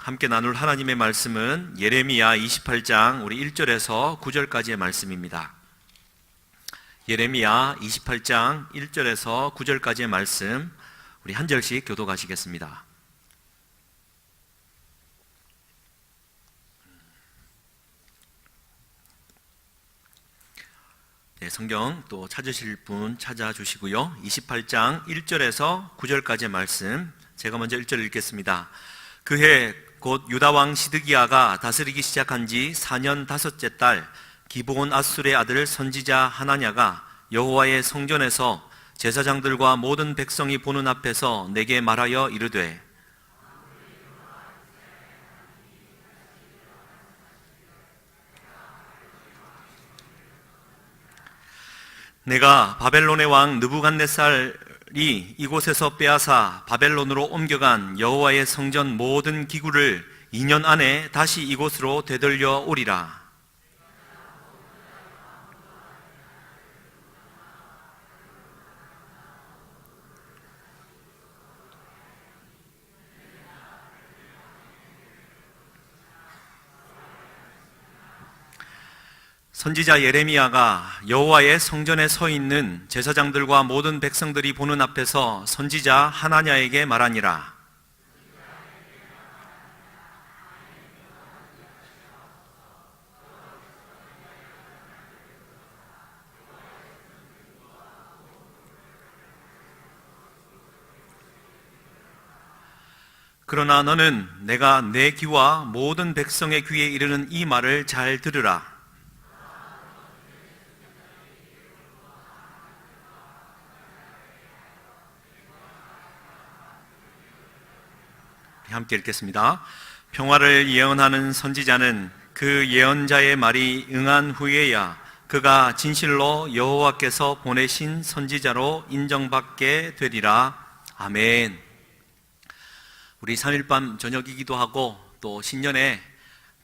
함께 나눌 하나님의 말씀은 예레미야 28장 우리 1절에서 9절까지의 말씀입니다. 예레미야 28장 1절에서 9절까지의 말씀 우리 한 절씩 교독하시겠습니다. 네, 성경 또 찾으실 분 찾아주시고요. 28장 1절에서 9절까지의 말씀 제가 먼저 1절 읽겠습니다. 그해 곧 유다왕 시드기야가 다스리기 시작한 지 4년 5째 달 기브온 앗술의 아들 선지자 하나냐가 여호와의 성전에서 제사장들과 모든 백성이 보는 앞에서 내게 말하여 이르되 내가 바벨론의 왕 느부갓네살이 이곳에서 빼앗아 바벨론으로 옮겨간 여호와의 성전 모든 기구를 2년 안에 다시 이곳으로 되돌려 오리라. 선지자 예레미야가 여호와의 성전에 서 있는 제사장들과 모든 백성들이 보는 앞에서 선지자 하나냐에게 말하니라. 그러나 너는 내가 내 귀와 모든 백성의 귀에 이르는 이 말을 잘 들으라. 함께 읽겠습니다. 평화를 예언하는 선지자는 그 예언자의 말이 응한 후에야 그가 진실로 여호와께서 보내신 선지자로 인정받게 되리라. 아멘. 우리 3일밤 저녁이기도 하고 또 신년에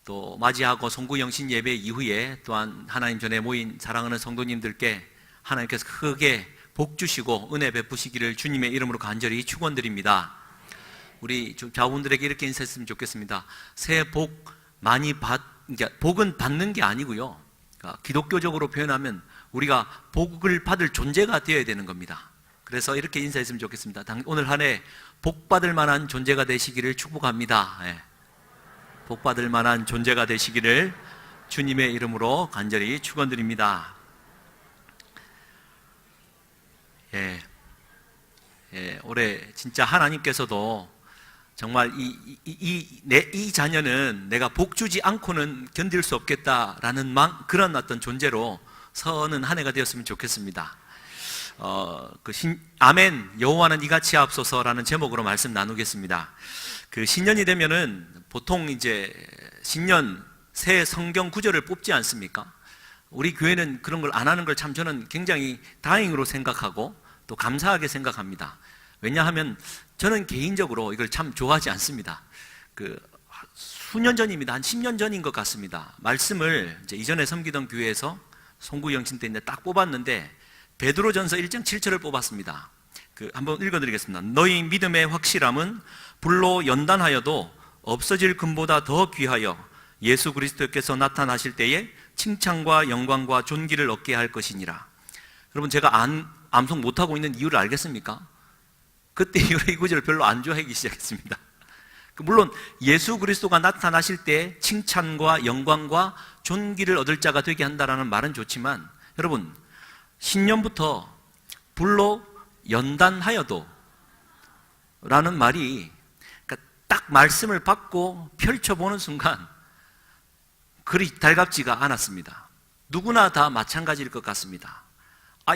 또 맞이하고 송구영신 예배 이후에 또한 하나님 전에 모인 사랑하는 성도님들께 하나님께서 크게 복 주시고 은혜 베푸시기를 주님의 이름으로 간절히 축원드립니다. 우리 자분들에게 이렇게 인사했으면 좋겠습니다. 새해 복 많이 그러니까 복은 받는 게 아니고요. 그러니까 기독교적으로 표현하면 우리가 복을 받을 존재가 되어야 되는 겁니다. 그래서 이렇게 인사했으면 좋겠습니다. 오늘 한 해 복 받을 만한 존재가 되시기를 축복합니다. 예. 복 받을 만한 존재가 되시기를 주님의 이름으로 간절히 축원드립니다. 올해 진짜 하나님께서도 정말 이 자녀는 내가 복 주지 않고는 견딜 수 없겠다라는 그런 어떤 존재로 서는 한 해가 되었으면 좋겠습니다. 아멘 여호와는 이같이 하옵소서라는 제목으로 말씀 나누겠습니다. 그 신년이 되면은 보통 이제 신년 새 성경 구절을 뽑지 않습니까? 우리 교회는 그런 걸 안 하는 걸 참 저는 굉장히 다행으로 생각하고 또 감사하게 생각합니다. 왜냐하면 저는 개인적으로 이걸 참 좋아하지 않습니다. 수년 전입니다. 한 10년 전인 것 같습니다. 말씀을 이제 이전에 섬기던 교회에서 송구영신 때 이제 딱 뽑았는데 베드로전서 1장 7절을 뽑았습니다. 한번 읽어드리겠습니다. 너희 믿음의 확실함은 불로 연단하여도 없어질 금보다 더 귀하여 예수 그리스도께서 나타나실 때에 칭찬과 영광과 존귀를 얻게 할 것이니라. 여러분 제가 암송 못하고 있는 이유를 알겠습니까? 그때 이후로 이 구절을 별로 안 좋아하기 시작했습니다. 물론 예수 그리스도가 나타나실 때 칭찬과 영광과 존귀를 얻을 자가 되게 한다는 말은 좋지만 여러분 신년부터 불로 연단하여도 라는 말이 그러니까 딱 말씀을 받고 펼쳐보는 순간 그리 달갑지가 않았습니다. 누구나 다 마찬가지일 것 같습니다.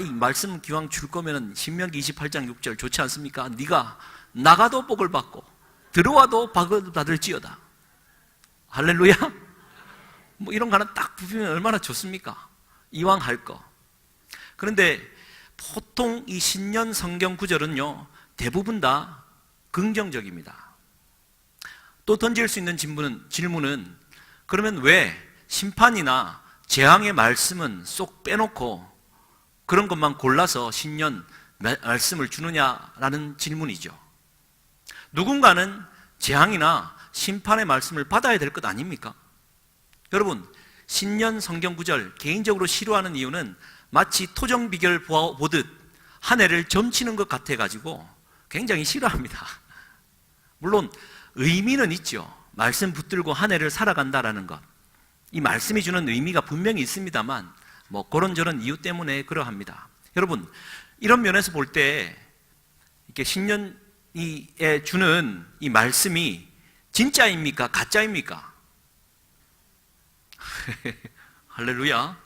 이 말씀 기왕 줄 거면 신명기 28장 6절 좋지 않습니까? 네가 나가도 복을 받고 들어와도 복을 받을지어다. 할렐루야. 이런 거 하나 딱 부비면 얼마나 좋습니까? 이왕 할 거. 그런데 보통 이 신년 성경 구절은요 대부분 다 긍정적입니다. 또 던질 수 있는 질문은 그러면 왜 심판이나 재앙의 말씀은 쏙 빼놓고 그런 것만 골라서 신년 말씀을 주느냐라는 질문이죠. 누군가는 재앙이나 심판의 말씀을 받아야 될 것 아닙니까? 여러분, 신년 성경 구절 개인적으로 싫어하는 이유는 마치 토정 비결 보듯 한 해를 점치는 것 같아가지고 굉장히 싫어합니다. 물론 의미는 있죠. 말씀 붙들고 한 해를 살아간다라는 것, 이 말씀이 주는 의미가 분명히 있습니다만 뭐 그런저런 이유 때문에 그러합니다. 여러분, 이런 면에서 볼 때 이렇게 신년에 주는 이 말씀이 진짜입니까? 가짜입니까? 할렐루야.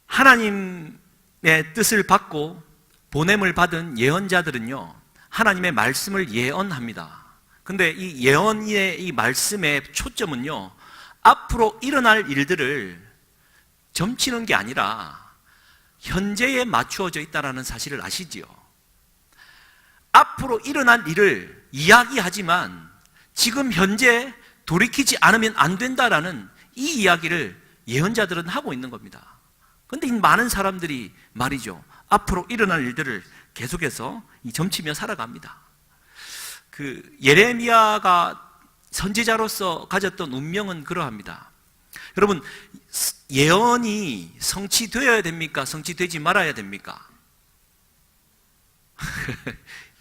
하나님의 뜻을 받고 보냄을 받은 예언자들은요, 하나님의 말씀을 예언합니다. 근데 이 예언의 이 말씀의 초점은요, 앞으로 일어날 일들을 점치는 게 아니라 현재에 맞추어져 있다는 사실을 아시지요? 앞으로 일어날 일을 이야기하지만 지금 현재 돌이키지 않으면 안 된다라는 이 이야기를 예언자들은 하고 있는 겁니다. 그런데 이 많은 사람들이 말이죠, 앞으로 일어날 일들을 계속해서 점치며 살아갑니다. 예레미야가 선지자로서 가졌던 운명은 그러합니다. 여러분, 예언이 성취되어야 됩니까? 성취되지 말아야 됩니까?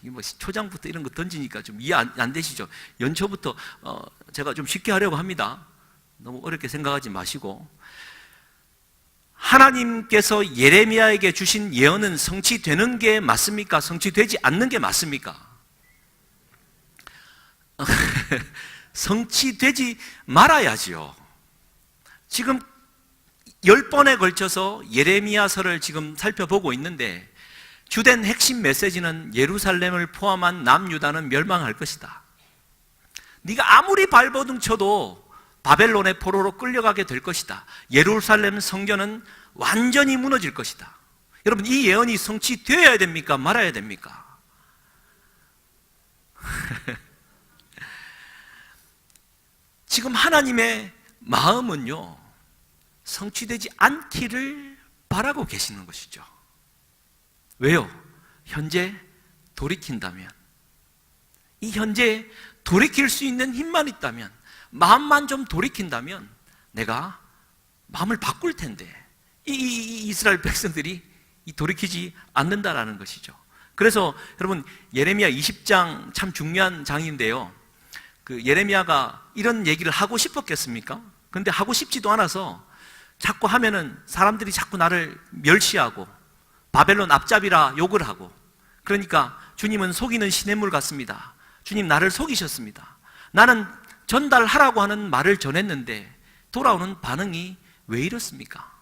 뭐 초장부터 이런 거 던지니까 좀 이해 안 되시죠? 연초부터 제가 좀 쉽게 하려고 합니다. 너무 어렵게 생각하지 마시고, 하나님께서 예레미야에게 주신 예언은 성취되는 게 맞습니까? 성취되지 않는 게 맞습니까? 성취되지 말아야지요. 지금 10번에 걸쳐서 예레미야서를 지금 살펴보고 있는데 주된 핵심 메시지는 예루살렘을 포함한 남유다는 멸망할 것이다. 네가 아무리 발버둥 쳐도 바벨론의 포로로 끌려가게 될 것이다. 예루살렘 성전은 완전히 무너질 것이다. 여러분, 이 예언이 성취되어야 됩니까? 말아야 됩니까? 지금 하나님의 마음은요, 성취되지 않기를 바라고 계시는 것이죠. 왜요? 현재 돌이킨다면, 이 현재 돌이킬 수 있는 힘만 있다면, 마음만 좀 돌이킨다면 내가 마음을 바꿀 텐데 이 이스라엘 백성들이 돌이키지 않는다라는 것이죠. 그래서 여러분, 예레미야 20장 참 중요한 장인데요, 예레미야가 이런 얘기를 하고 싶었겠습니까? 근데 하고 싶지도 않아서 자꾸 하면은 사람들이 자꾸 나를 멸시하고 바벨론 앞잡이라 욕을 하고, 그러니까 주님은 속이는 시냇물 같습니다. 주님, 나를 속이셨습니다. 나는 전달하라고 하는 말을 전했는데 돌아오는 반응이 왜 이렇습니까?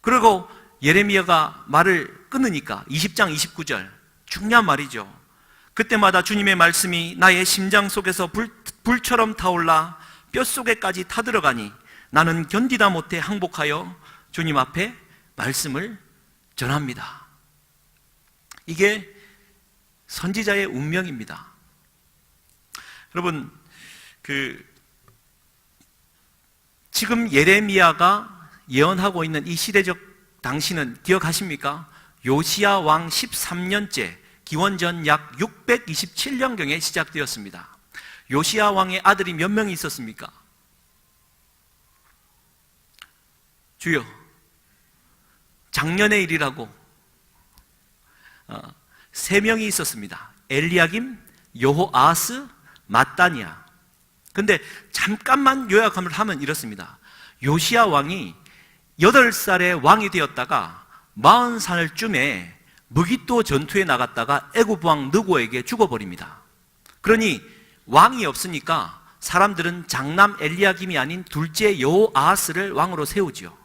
그리고 예레미야가 말을 끊으니까 20장 29절 중요한 말이죠. 그때마다 주님의 말씀이 나의 심장 속에서 불처럼 타올라 뼛속에까지 타들어가니 나는 견디다 못해 항복하여 주님 앞에 말씀을 전합니다. 이게 선지자의 운명입니다. 여러분, 지금 예레미야가 예언하고 있는 이 시대적 당시는 기억하십니까? 요시야 왕 13년째, 기원전 약 627년경에 시작되었습니다. 요시야 왕의 아들이 몇 명이 있었습니까? 주여, 작년의 일이라고 3명이 있었습니다. 엘리야김, 여호아스, 마따니아. 근데 잠깐만 요약을 하면 이렇습니다. 요시야 왕이 8살에 왕이 되었다가 40살쯤에 무기또 전투에 나갔다가 애굽 왕 느고에게 죽어버립니다. 그러니 왕이 없으니까 사람들은 장남 엘리야김이 아닌 둘째 여호아하스를 왕으로 세우지요.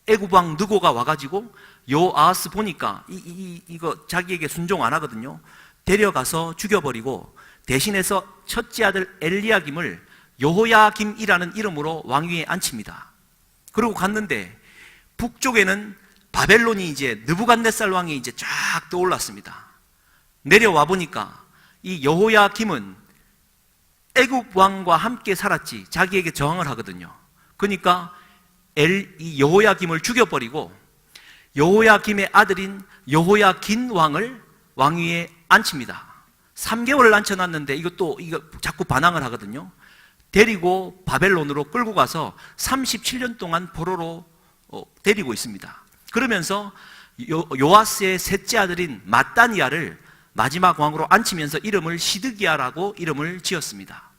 애굽 왕 느고가 와가지고 여호아하스 보니까 이거 자기에게 순종 안 하거든요. 데려가서 죽여버리고 대신해서 첫째 아들 엘리야김을 여호야김이라는 이름으로 왕위에 앉힙니다. 그리고 갔는데 북쪽에는 바벨론이 이제 느부갓네살 왕이 이제 쫙 떠올랐습니다. 내려와 보니까 이 여호야김은 애굽 왕과 함께 살았지 자기에게 저항을 하거든요. 그러니까 이 여호야김을 죽여버리고 여호야김의 아들인 여호야긴 왕을 왕위에 앉힙니다. 3개월을 앉혀놨는데 이거 자꾸 반항을 하거든요. 데리고 바벨론으로 끌고 가서 37년 동안 포로로 데리고 있습니다. 그러면서 요아스의 셋째 아들인 마따니아를 마지막 왕으로 앉히면서 이름을 시드기야라고 이름을 지었습니다.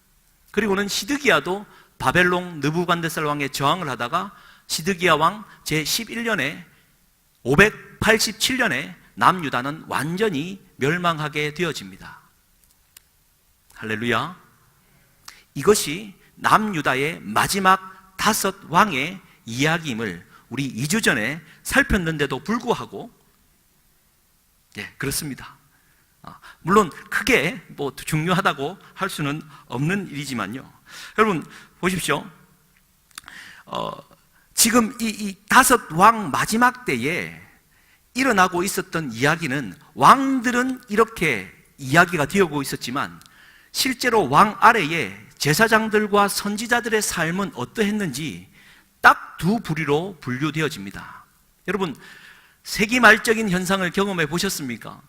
그리고는 시드기야도 바벨론 느부갓네살 왕에 저항을 하다가 시드기야 왕 제11년에 587년에 남유다는 완전히 멸망하게 되어집니다. 할렐루야. 이것이 남유다의 마지막 5 왕의 이야기임을 우리 2주 전에 살폈는데도 불구하고 그렇습니다. 물론 크게 중요하다고 할 수는 없는 일이지만요. 여러분 보십시오. 지금 이 5 왕 마지막 때에 일어나고 있었던 이야기는 왕들은 이렇게 이야기가 되어오고 있었지만 실제로 왕 아래에 제사장들과 선지자들의 삶은 어떠했는지 딱 2 부류로 분류되어집니다. 여러분 세기말적인 현상을 경험해 보셨습니까?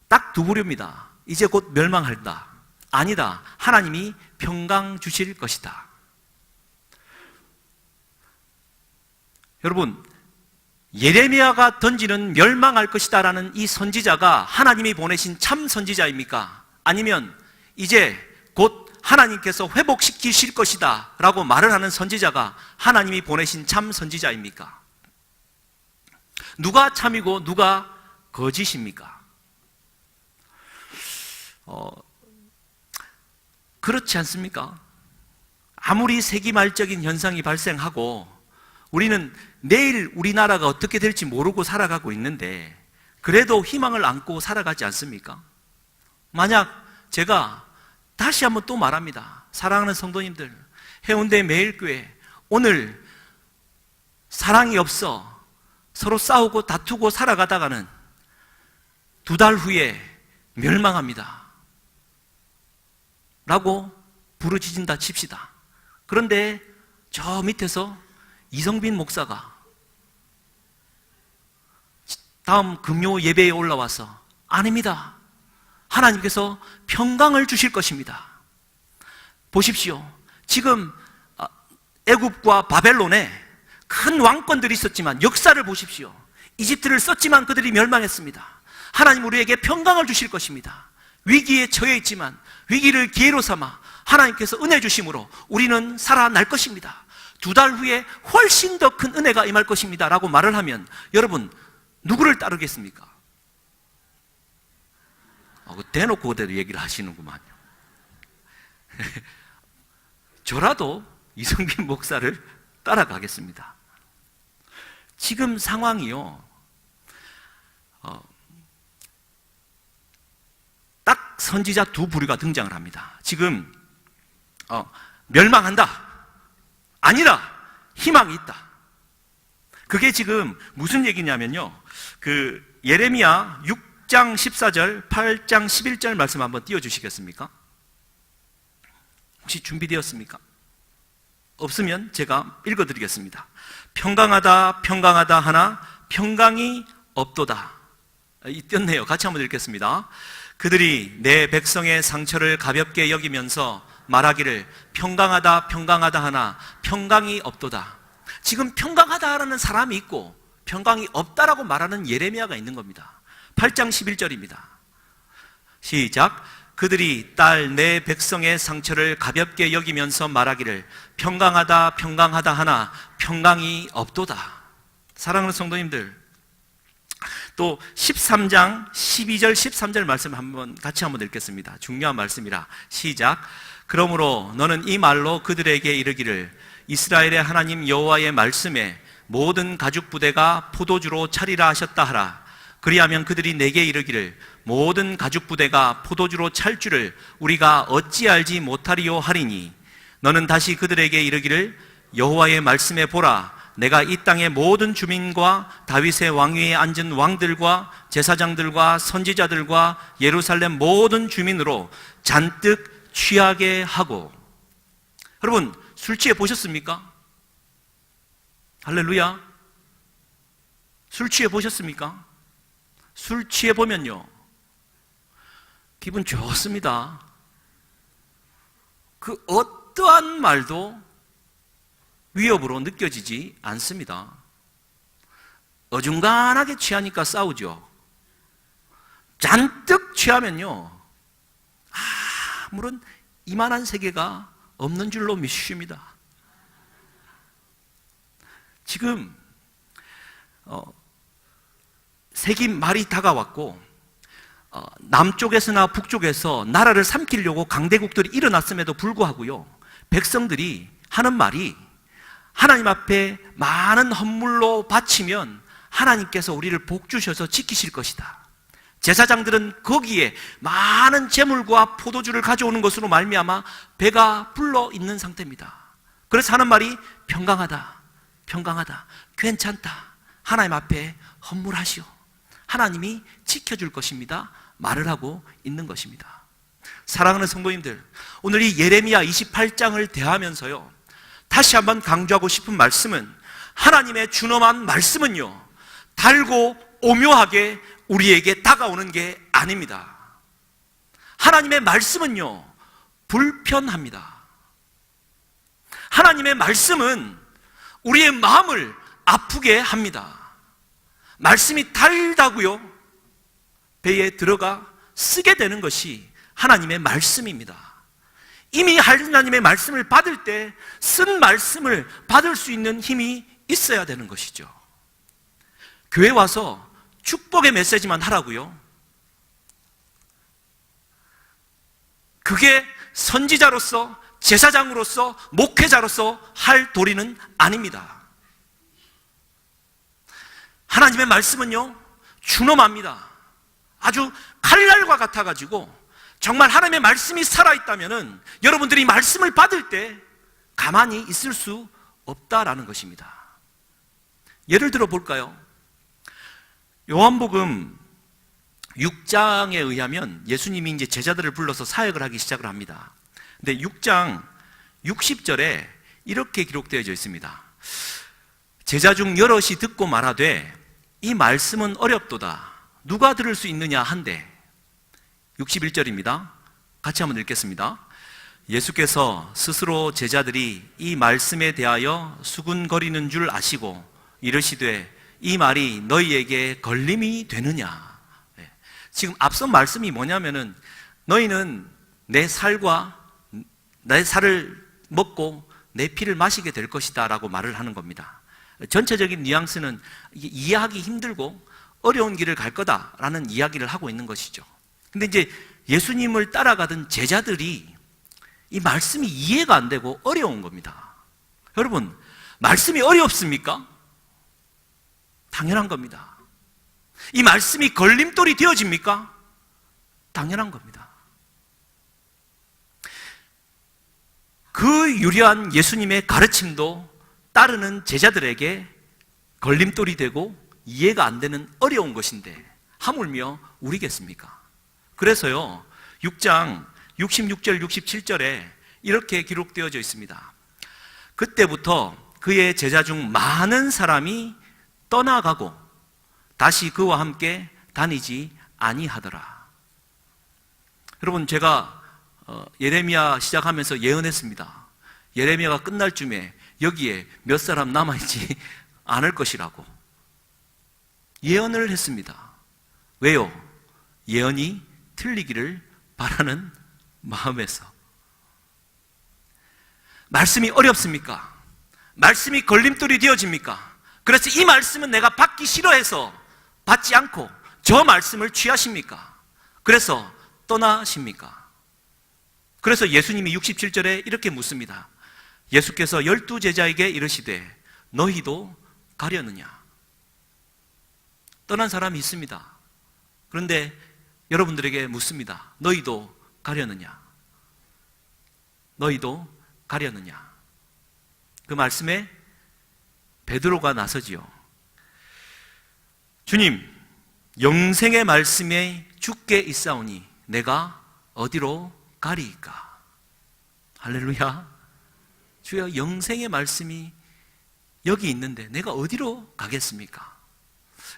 딱 2 부류입니다. 이제 곧 멸망한다. 아니다. 하나님이 평강 주실 것이다. 여러분 예레미야가 던지는 멸망할 것이다 라는 이 선지자가 하나님이 보내신 참 선지자입니까? 아니면 이제 곧 하나님께서 회복시키실 것이다 라고 말을 하는 선지자가 하나님이 보내신 참 선지자입니까? 누가 참이고 누가 거짓입니까? 그렇지 않습니까? 아무리 세기말적인 현상이 발생하고 우리는 내일 우리나라가 어떻게 될지 모르고 살아가고 있는데 그래도 희망을 안고 살아가지 않습니까? 만약 제가 다시 한번 또 말합니다. 사랑하는 성도님들, 해운대 매일교회 오늘 사랑이 없어 서로 싸우고 다투고 살아가다가는 2달 후에 멸망합니다 라고 부르짖는다 칩시다. 그런데 저 밑에서 이성빈 목사가 다음 금요 예배에 올라와서 아닙니다. 하나님께서 평강을 주실 것입니다. 보십시오. 지금 애굽과 바벨론에 큰 왕권들이 있었지만 역사를 보십시오. 이집트를 썼지만 그들이 멸망했습니다. 하나님 우리에게 평강을 주실 것입니다. 위기에 처해 있지만 위기를 기회로 삼아 하나님께서 은혜 주심으로 우리는 살아날 것입니다. 2달 후에 훨씬 더 큰 은혜가 임할 것입니다 라고 말을 하면 여러분 누구를 따르겠습니까? 대놓고 그대로 얘기를 하시는구만요. 저라도 이성빈 목사를 따라가겠습니다. 지금 상황이요, 딱 선지자 2 부류가 등장을 합니다. 지금 멸망한다, 아니라 희망이 있다. 그게 지금 무슨 얘기냐면요, 그 예레미야 6장 14절, 8장 11절 말씀 한번 띄워주시겠습니까? 혹시 준비되었습니까? 없으면 제가 읽어드리겠습니다. 평강하다 평강하다 하나 평강이 없도다. 띄었네요. 같이 한번 읽겠습니다. 그들이 내 백성의 상처를 가볍게 여기면서 말하기를 평강하다 평강하다 하나 평강이 없도다. 지금 평강하다라는 사람이 있고 평강이 없다라고 말하는 예레미야가 있는 겁니다. 8장 11절입니다. 시작. 그들이 딸 내 백성의 상처를 가볍게 여기면서 말하기를 평강하다 평강하다 하나 평강이 없도다. 사랑하는 성도님들, 또 13장 12절 13절 말씀 같이 한번 읽겠습니다. 중요한 말씀이라. 시작. 그러므로 너는 이 말로 그들에게 이르기를 이스라엘의 하나님 여호와의 말씀에 모든 가죽 부대가 포도주로 차리라 하셨다 하라. 그리하면 그들이 내게 이르기를 모든 가죽 부대가 포도주로 찰 줄을 우리가 어찌 알지 못하리요 하리니 너는 다시 그들에게 이르기를 여호와의 말씀에 보라. 내가 이 땅의 모든 주민과 다윗의 왕위에 앉은 왕들과 제사장들과 선지자들과 예루살렘 모든 주민으로 잔뜩 취하게 하고. 여러분, 술 취해 보셨습니까? 할렐루야. 술 취해 보셨습니까? 술 취해 보면요, 기분 좋습니다. 그 어떠한 말도 위협으로 느껴지지 않습니다. 어중간하게 취하니까 싸우죠. 잔뜩 취하면요, 아무런 이만한 세계가 없는 줄로 믿습니다. 지금 세기 말이 다가왔고, 남쪽에서나 북쪽에서 나라를 삼키려고 강대국들이 일어났음에도 불구하고요, 백성들이 하는 말이 하나님 앞에 많은 헌물로 바치면 하나님께서 우리를 복 주셔서 지키실 것이다. 제사장들은 거기에 많은 재물과 포도주를 가져오는 것으로 말미암아 배가 불러 있는 상태입니다. 그래서 하는 말이 평강하다, 평강하다, 괜찮다, 하나님 앞에 헌물하시오, 하나님이 지켜줄 것입니다 말을 하고 있는 것입니다. 사랑하는 성도님들, 오늘 이 예레미야 28장을 대하면서요, 다시 한번 강조하고 싶은 말씀은, 하나님의 준엄한 말씀은요, 달고 오묘하게 우리에게 다가오는 게 아닙니다. 하나님의 말씀은요, 불편합니다. 하나님의 말씀은 우리의 마음을 아프게 합니다. 말씀이 달다고요, 배에 들어가 쓰게 되는 것이 하나님의 말씀입니다. 이미 하나님의 말씀을 받을 때 쓴 말씀을 받을 수 있는 힘이 있어야 되는 것이죠. 교회 와서 축복의 메시지만 하라고요? 그게 선지자로서, 제사장으로서, 목회자로서 할 도리는 아닙니다. 하나님의 말씀은요, 준엄합니다. 아주 칼날과 같아가지고 정말 하나님의 말씀이 살아있다면 여러분들이 말씀을 받을 때 가만히 있을 수 없다라는 것입니다. 예를 들어 볼까요? 요한복음 6장에 의하면 예수님이 이제 제자들을 불러서 사역을 하기 시작을 합니다. 근데 6장 60절에 이렇게 기록되어 있습니다. 제자 중 여럿이 듣고 말하되 이 말씀은 어렵도다, 누가 들을 수 있느냐 한데, 61절입니다. 같이 한번 읽겠습니다. 예수께서 스스로 제자들이 이 말씀에 대하여 수군거리는 줄 아시고 이르시되 이 말이 너희에게 걸림이 되느냐. 지금 앞선 말씀이 뭐냐면은, 너희는 내 살과 내 살을 먹고 내 피를 마시게 될 것이다 라고 말을 하는 겁니다. 전체적인 뉘앙스는 이해하기 힘들고 어려운 길을 갈 거다라는 이야기를 하고 있는 것이죠. 근데 이제 예수님을 따라가던 제자들이 이 말씀이 이해가 안 되고 어려운 겁니다. 여러분, 말씀이 어렵습니까? 당연한 겁니다. 이 말씀이 걸림돌이 되어집니까? 당연한 겁니다. 그 유려한 예수님의 가르침도 따르는 제자들에게 걸림돌이 되고 이해가 안 되는 어려운 것인데 하물며 우리겠습니까? 그래서요, 6장 66절 67절에 이렇게 기록되어져 있습니다. 그때부터 그의 제자 중 많은 사람이 떠나가고 다시 그와 함께 다니지 아니하더라. 여러분, 제가 예레미야 시작하면서 예언했습니다. 예레미야가 끝날 쯤에 여기에 몇 사람 남아있지 않을 것이라고 예언을 했습니다. 왜요? 예언이 틀리기를 바라는 마음에서. 말씀이 어렵습니까? 말씀이 걸림돌이 되어집니까? 그래서 이 말씀은 내가 받기 싫어해서 받지 않고 저 말씀을 취하십니까? 그래서 떠나십니까? 그래서 예수님이 67절에 이렇게 묻습니다. 예수께서 12제자에게 이르시되 너희도 가려느냐? 떠난 사람이 있습니다. 그런데 여러분들에게 묻습니다. 너희도 가려느냐? 너희도 가려느냐? 그 말씀에 베드로가 나서지요. 주님, 영생의 말씀에 주께 있사오니 내가 어디로 가리이까? 할렐루야. 주여, 영생의 말씀이 여기 있는데 내가 어디로 가겠습니까?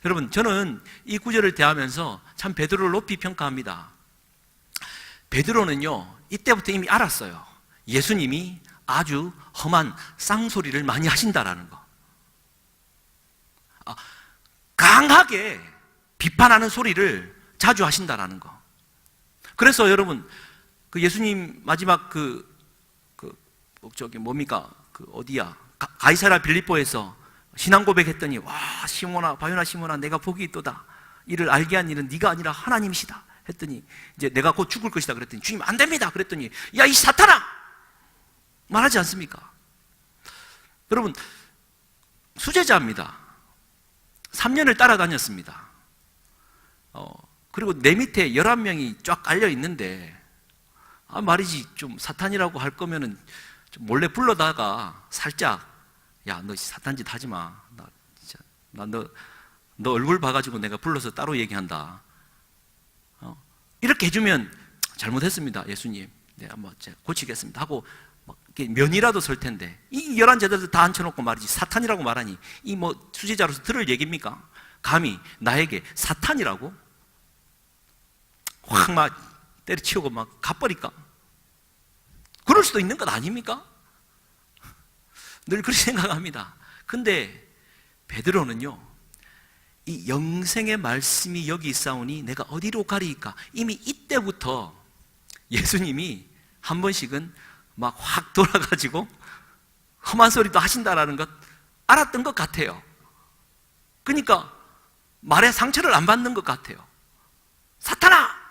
여러분, 저는 이 구절을 대하면서 참 베드로를 높이 평가합니다. 베드로는요, 이때부터 이미 알았어요. 예수님이 아주 험한 쌍소리를 많이 하신다라는 거. 강하게 비판하는 소리를 자주 하신다라는 거. 그래서 여러분, 그 예수님 마지막 어디야? 가이사랴 빌립보에서 신앙 고백했더니, 와, 시몬아, 바요나 시몬아, 내가 복이 있도다. 이를 알게 한 일은 네가 아니라 하나님이시다. 했더니, 이제 내가 곧 죽을 것이다. 그랬더니, 주님 안 됩니다. 그랬더니, 야, 이 사탄아! 말하지 않습니까? 여러분, 수제자입니다. 3년을 따라다녔습니다. 그리고 내 밑에 11명이 쫙 깔려 있는데, 말이지, 좀 사탄이라고 할 거면은, 좀 몰래 불러다가 살짝, 야, 너 사탄짓 하지 마. 너 얼굴 봐가지고 내가 불러서 따로 얘기한다. 이렇게 해주면, 잘못했습니다, 예수님. 네, 한번 고치겠습니다. 하고, 면이라도 설 텐데, 이 11제자들 다 앉혀놓고 말이지, 사탄이라고 말하니, 수제자로서 들을 얘기입니까? 감히 나에게 사탄이라고? 확 막 때려치우고 막 가버릴까? 그럴 수도 있는 것 아닙니까? 늘 그렇게 생각합니다. 근데 베드로는요, 이 영생의 말씀이 여기 있사오니 내가 어디로 가리이까? 이미 이때부터 예수님이 한 번씩은 막 확 돌아가지고 험한 소리도 하신다라는 것 알았던 것 같아요. 그러니까 말에 상처를 안 받는 것 같아요. 사탄아!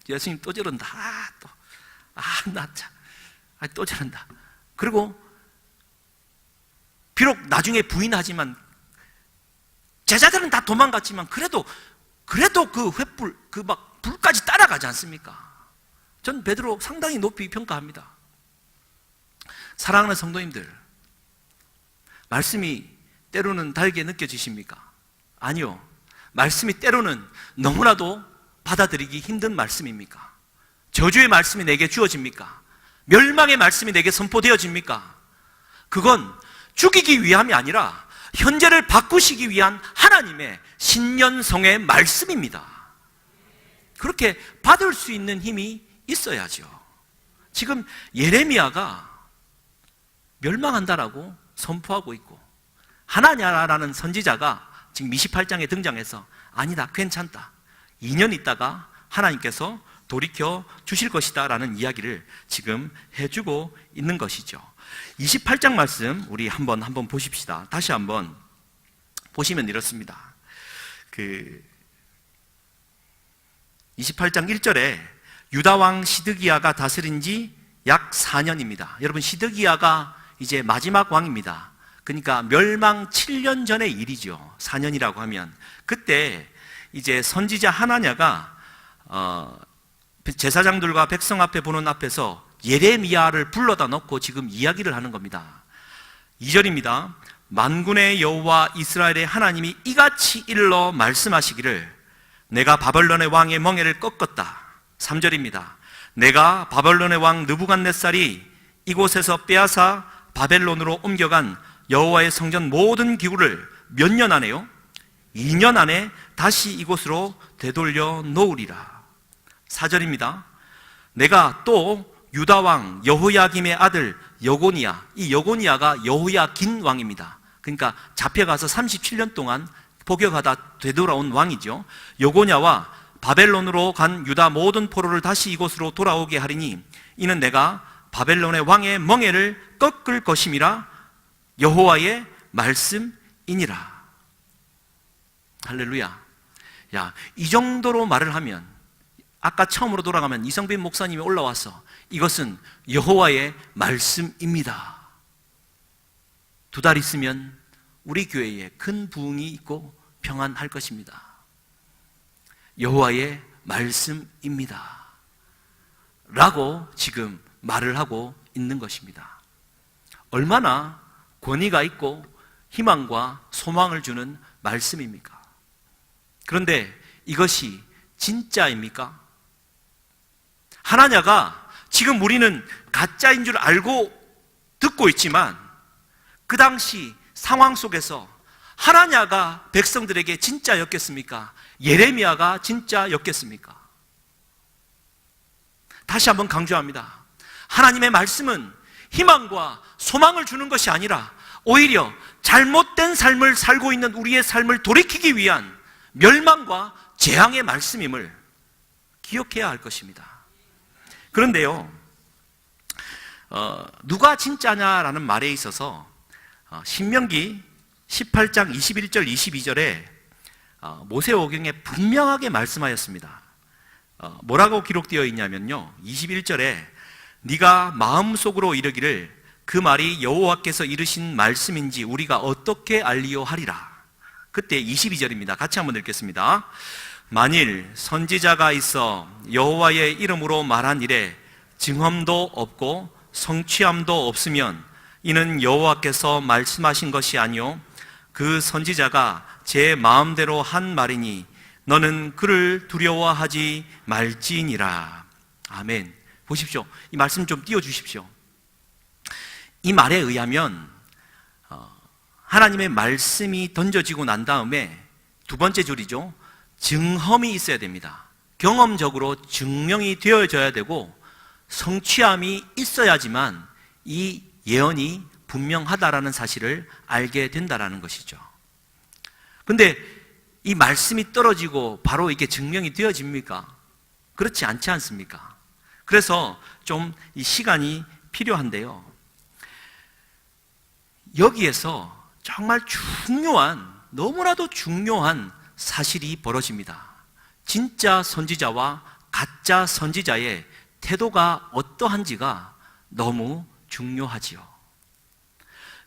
예수님 또 저런다. 또 저런다. 그리고 비록 나중에 부인하지만 제자들은 다 도망갔지만 그래도 그 횃불, 불까지 따라가지 않습니까? 전 베드로 상당히 높이 평가합니다. 사랑하는 성도님들, 말씀이 때로는 달게 느껴지십니까? 아니요. 말씀이 때로는 너무나도 받아들이기 힘든 말씀입니까? 저주의 말씀이 내게 주어집니까? 멸망의 말씀이 내게 선포되어집니까? 그건 죽이기 위함이 아니라 현재를 바꾸시기 위한 하나님의 신년성의 말씀입니다. 그렇게 받을 수 있는 힘이 있어야죠. 지금 예레미야가 멸망한다라고 선포하고 있고, 하나냐라는 선지자가 지금 28장에 등장해서 아니다, 괜찮다, 2년 있다가 하나님께서 돌이켜 주실 것이다 라는 이야기를 지금 해주고 있는 것이죠. 28장 말씀 우리 한번 보십시다. 다시 한번 보시면 이렇습니다. 28장 1절에 유다왕 시드기야가 다스린 지 약 4년입니다. 여러분, 시드기야가 이제 마지막 왕입니다. 그러니까 멸망 7년 전의 일이죠. 4년이라고 하면. 그때 이제 선지자 하나냐가 제사장들과 백성 앞에 보는 앞에서 예레미야를 불러다 놓고 지금 이야기를 하는 겁니다. 2절입니다. 만군의 여호와 이스라엘의 하나님이 이같이 일러 말씀하시기를 내가 바벨론의 왕의 멍에를 꺾었다. 3절입니다. 내가 바벨론의 왕 느부갓네살이 이곳에서 빼앗아 바벨론으로 옮겨간 여호와의 성전 모든 기구를 몇 년 안에요? 2년 안에 다시 이곳으로 되돌려 놓으리라. 4절입니다. 내가 또 유다왕 여호야김의 아들 여고니야, 이 여고니야가 여호야긴 왕입니다. 그러니까 잡혀가서 37년 동안 복역하다 되돌아온 왕이죠. 여고냐와 바벨론으로 간 유다 모든 포로를 다시 이곳으로 돌아오게 하리니 이는 내가 바벨론의 왕의 멍에를 꺾을 것임이라 여호와의 말씀이니라. 할렐루야. 야, 이 정도로 말을 하면, 아까 처음으로 돌아가면 이성빈 목사님이 올라와서 이것은 여호와의 말씀입니다. 2달 있으면 우리 교회에 큰 부흥이 있고 평안할 것입니다. 여호와의 말씀입니다 라고 지금 말을 하고 있는 것입니다. 얼마나 권위가 있고 희망과 소망을 주는 말씀입니까? 그런데 이것이 진짜입니까? 하나냐가 지금 우리는 가짜인 줄 알고 듣고 있지만 그 당시 상황 속에서 하나냐가 백성들에게 진짜였겠습니까? 예레미야가 진짜였겠습니까? 다시 한번 강조합니다. 하나님의 말씀은 희망과 소망을 주는 것이 아니라 오히려 잘못된 삶을 살고 있는 우리의 삶을 돌이키기 위한 멸망과 재앙의 말씀임을 기억해야 할 것입니다. 그런데요, 누가 진짜냐라는 말에 있어서 신명기 18장 21절 22절에 모세오경에 분명하게 말씀하였습니다. 뭐라고 기록되어 있냐면요, 21절에 네가 마음속으로 이르기를 그 말이 여호와께서 이르신 말씀인지 우리가 어떻게 알리요 하리라. 그때 22절입니다. 같이 한번 읽겠습니다. 만일 선지자가 있어 여호와의 이름으로 말한 일에 증언도 없고 성취함도 없으면 이는 여호와께서 말씀하신 것이 아니요 그 선지자가 제 마음대로 한 말이니 너는 그를 두려워하지 말지니라. 아멘. 보십시오. 이 말씀 좀 띄워주십시오. 이 말에 의하면 하나님의 말씀이 던져지고 난 다음에 두 번째 줄이죠, 증험이 있어야 됩니다. 경험적으로 증명이 되어져야 되고 성취함이 있어야지만 이 예언이 분명하다라는 사실을 알게 된다라는 것이죠. 근데 이 말씀이 떨어지고 바로 이게 증명이 되어집니까? 그렇지 않지 않습니까? 그래서 좀 이 시간이 필요한데요, 여기에서 정말 중요한, 너무나도 중요한 사실이 벌어집니다. 진짜 선지자와 가짜 선지자의 태도가 어떠한지가 너무 중요하지요.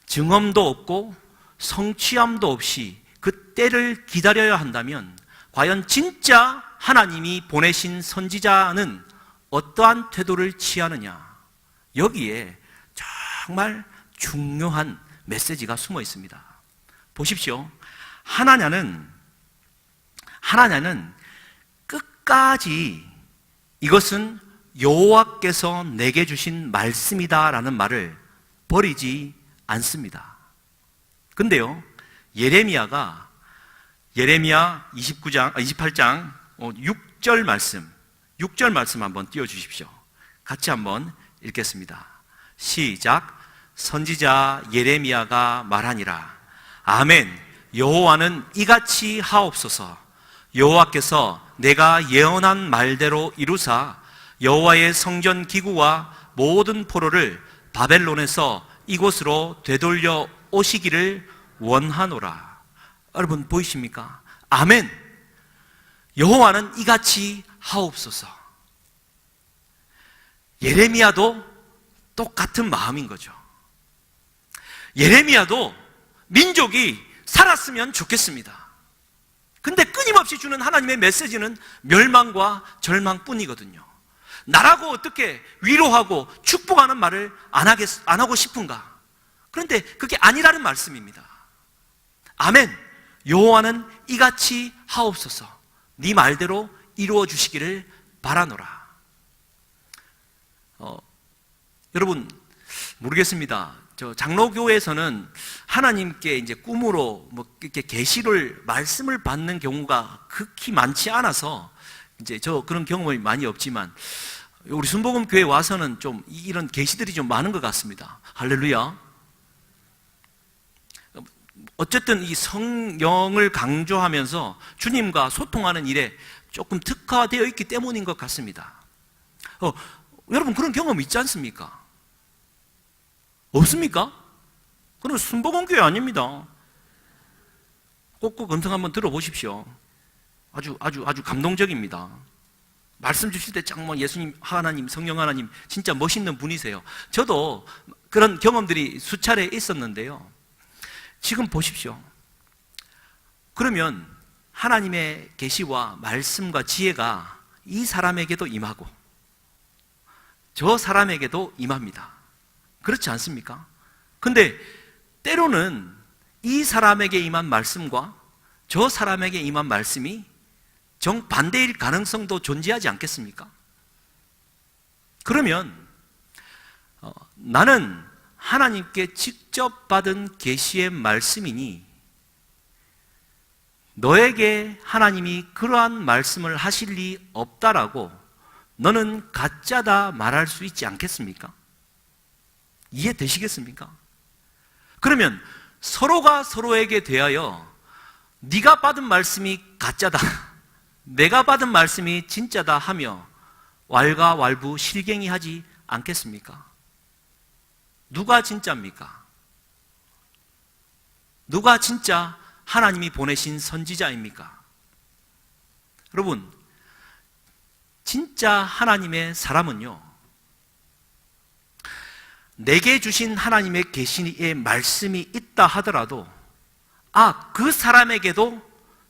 증언도 없고 성취함도 없이 그 때를 기다려야 한다면 과연 진짜 하나님이 보내신 선지자는 어떠한 태도를 취하느냐, 여기에 정말 중요한 메시지가 숨어 있습니다. 보십시오. 하나냐는 끝까지 이것은 여호와께서 내게 주신 말씀이다라는 말을 버리지 않습니다. 근데요, 예레미야 28장 6절 말씀 한번 띄워주십시오. 같이 한번 읽겠습니다. 시작. 선지자 예레미야가 말하니라. 아멘. 여호와는 이같이 하옵소서. 여호와께서 내가 예언한 말대로 이루사 여호와의 성전 기구와 모든 포로를 바벨론에서 이곳으로 되돌려 오시기를 원하노라. 여러분 보이십니까? 아멘. 여호와는 이같이 하옵소서. 예레미야도 똑같은 마음인 거죠. 예레미야도 민족이 살았으면 좋겠습니다. 근데 끊임없이 주는 하나님의 메시지는 멸망과 절망뿐이거든요. 나라고 어떻게 위로하고 축복하는 말을 안 하고 싶은가? 그런데 그게 아니라는 말씀입니다. 아멘. 여호와는 이같이 하옵소서. 네 말대로 이루어 주시기를 바라노라. 여러분 모르겠습니다. 저 장로교에서는 하나님께 이제 꿈으로 이렇게 계시를 말씀을 받는 경우가 극히 많지 않아서 이제 저 그런 경험이 많이 없지만 우리 순복음 교회 와서는 좀 이런 계시들이 좀 많은 것 같습니다. 할렐루야. 어쨌든 이 성령을 강조하면서 주님과 소통하는 일에 조금 특화되어 있기 때문인 것 같습니다. 여러분 그런 경험 있지 않습니까? 없습니까? 그건 순복음교회 아닙니다. 꼭꼭 음성 한번 들어보십시오. 아주 감동적입니다. 말씀 주실 때 짱 예수님, 하나님, 성령 하나님 진짜 멋있는 분이세요. 저도 그런 경험들이 수차례 있었는데요. 지금 보십시오. 그러면 하나님의 계시와 말씀과 지혜가 이 사람에게도 임하고 저 사람에게도 임합니다. 그렇지 않습니까? 근데 때로는 이 사람에게 임한 말씀과 저 사람에게 임한 말씀이 정반대일 가능성도 존재하지 않겠습니까? 그러면 나는 하나님께 직접 받은 계시의 말씀이니 너에게 하나님이 그러한 말씀을 하실 리 없다라고 너는 가짜다 말할 수 있지 않겠습니까? 이해되시겠습니까? 그러면 서로가 서로에게 대하여 네가 받은 말씀이 가짜다, 내가 받은 말씀이 진짜다 하며 왈가왈부 실갱이하지 않겠습니까? 누가 진짜입니까? 누가 진짜 하나님이 보내신 선지자입니까? 여러분, 진짜 하나님의 사람은요, 내게 주신 하나님의 계시의 말씀이 있다 하더라도 그 사람에게도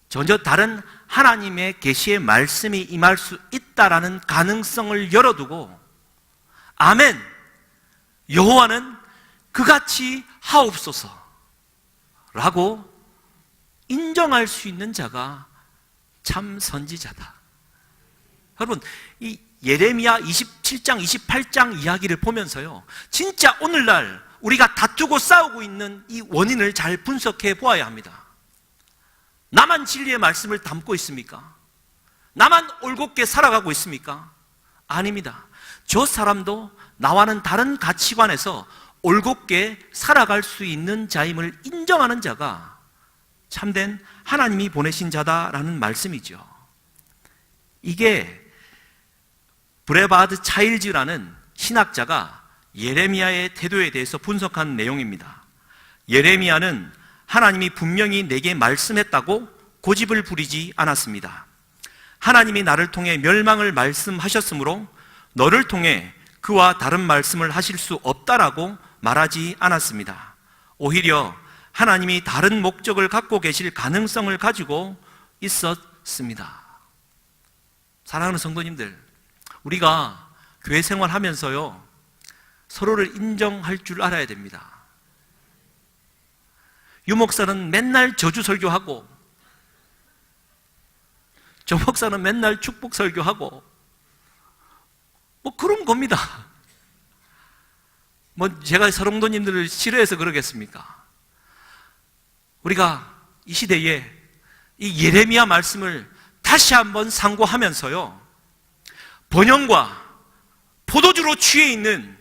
전혀 다른 하나님의 계시의 말씀이 임할 수 있다라는 가능성을 열어두고 아멘, 여호와는 그같이 하옵소서 라고 인정할 수 있는 자가 참 선지자다. 여러분, 이 예레미야 27장, 28장 이야기를 보면서요, 진짜 오늘날 우리가 다투고 싸우고 있는 이 원인을 잘 분석해 보아야 합니다. 나만 진리의 말씀을 담고 있습니까? 나만 올곧게 살아가고 있습니까? 아닙니다. 저 사람도 나와는 다른 가치관에서 올곧게 살아갈 수 있는 자임을 인정하는 자가 참된 하나님이 보내신 자다라는 말씀이죠. 이게 브레바드 차일즈라는 신학자가 예레미야의 태도에 대해서 분석한 내용입니다. 예레미야는 하나님이 분명히 내게 말씀했다고 고집을 부리지 않았습니다. 하나님이 나를 통해 멸망을 말씀하셨으므로 너를 통해 그와 다른 말씀을 하실 수 없다라고 말하지 않았습니다. 오히려 하나님이 다른 목적을 갖고 계실 가능성을 가지고 있었습니다. 사랑하는 성도님들, 우리가 교회 생활하면서요, 서로를 인정할 줄 알아야 됩니다. 유 목사는 맨날 저주 설교하고, 저 목사는 맨날 축복 설교하고, 그런 겁니다. 제가 서롱도님들을 싫어해서 그러겠습니까? 우리가 이 시대에 이 예레미야 말씀을 다시 한번 상고하면서요, 번영과 포도주로 취해 있는,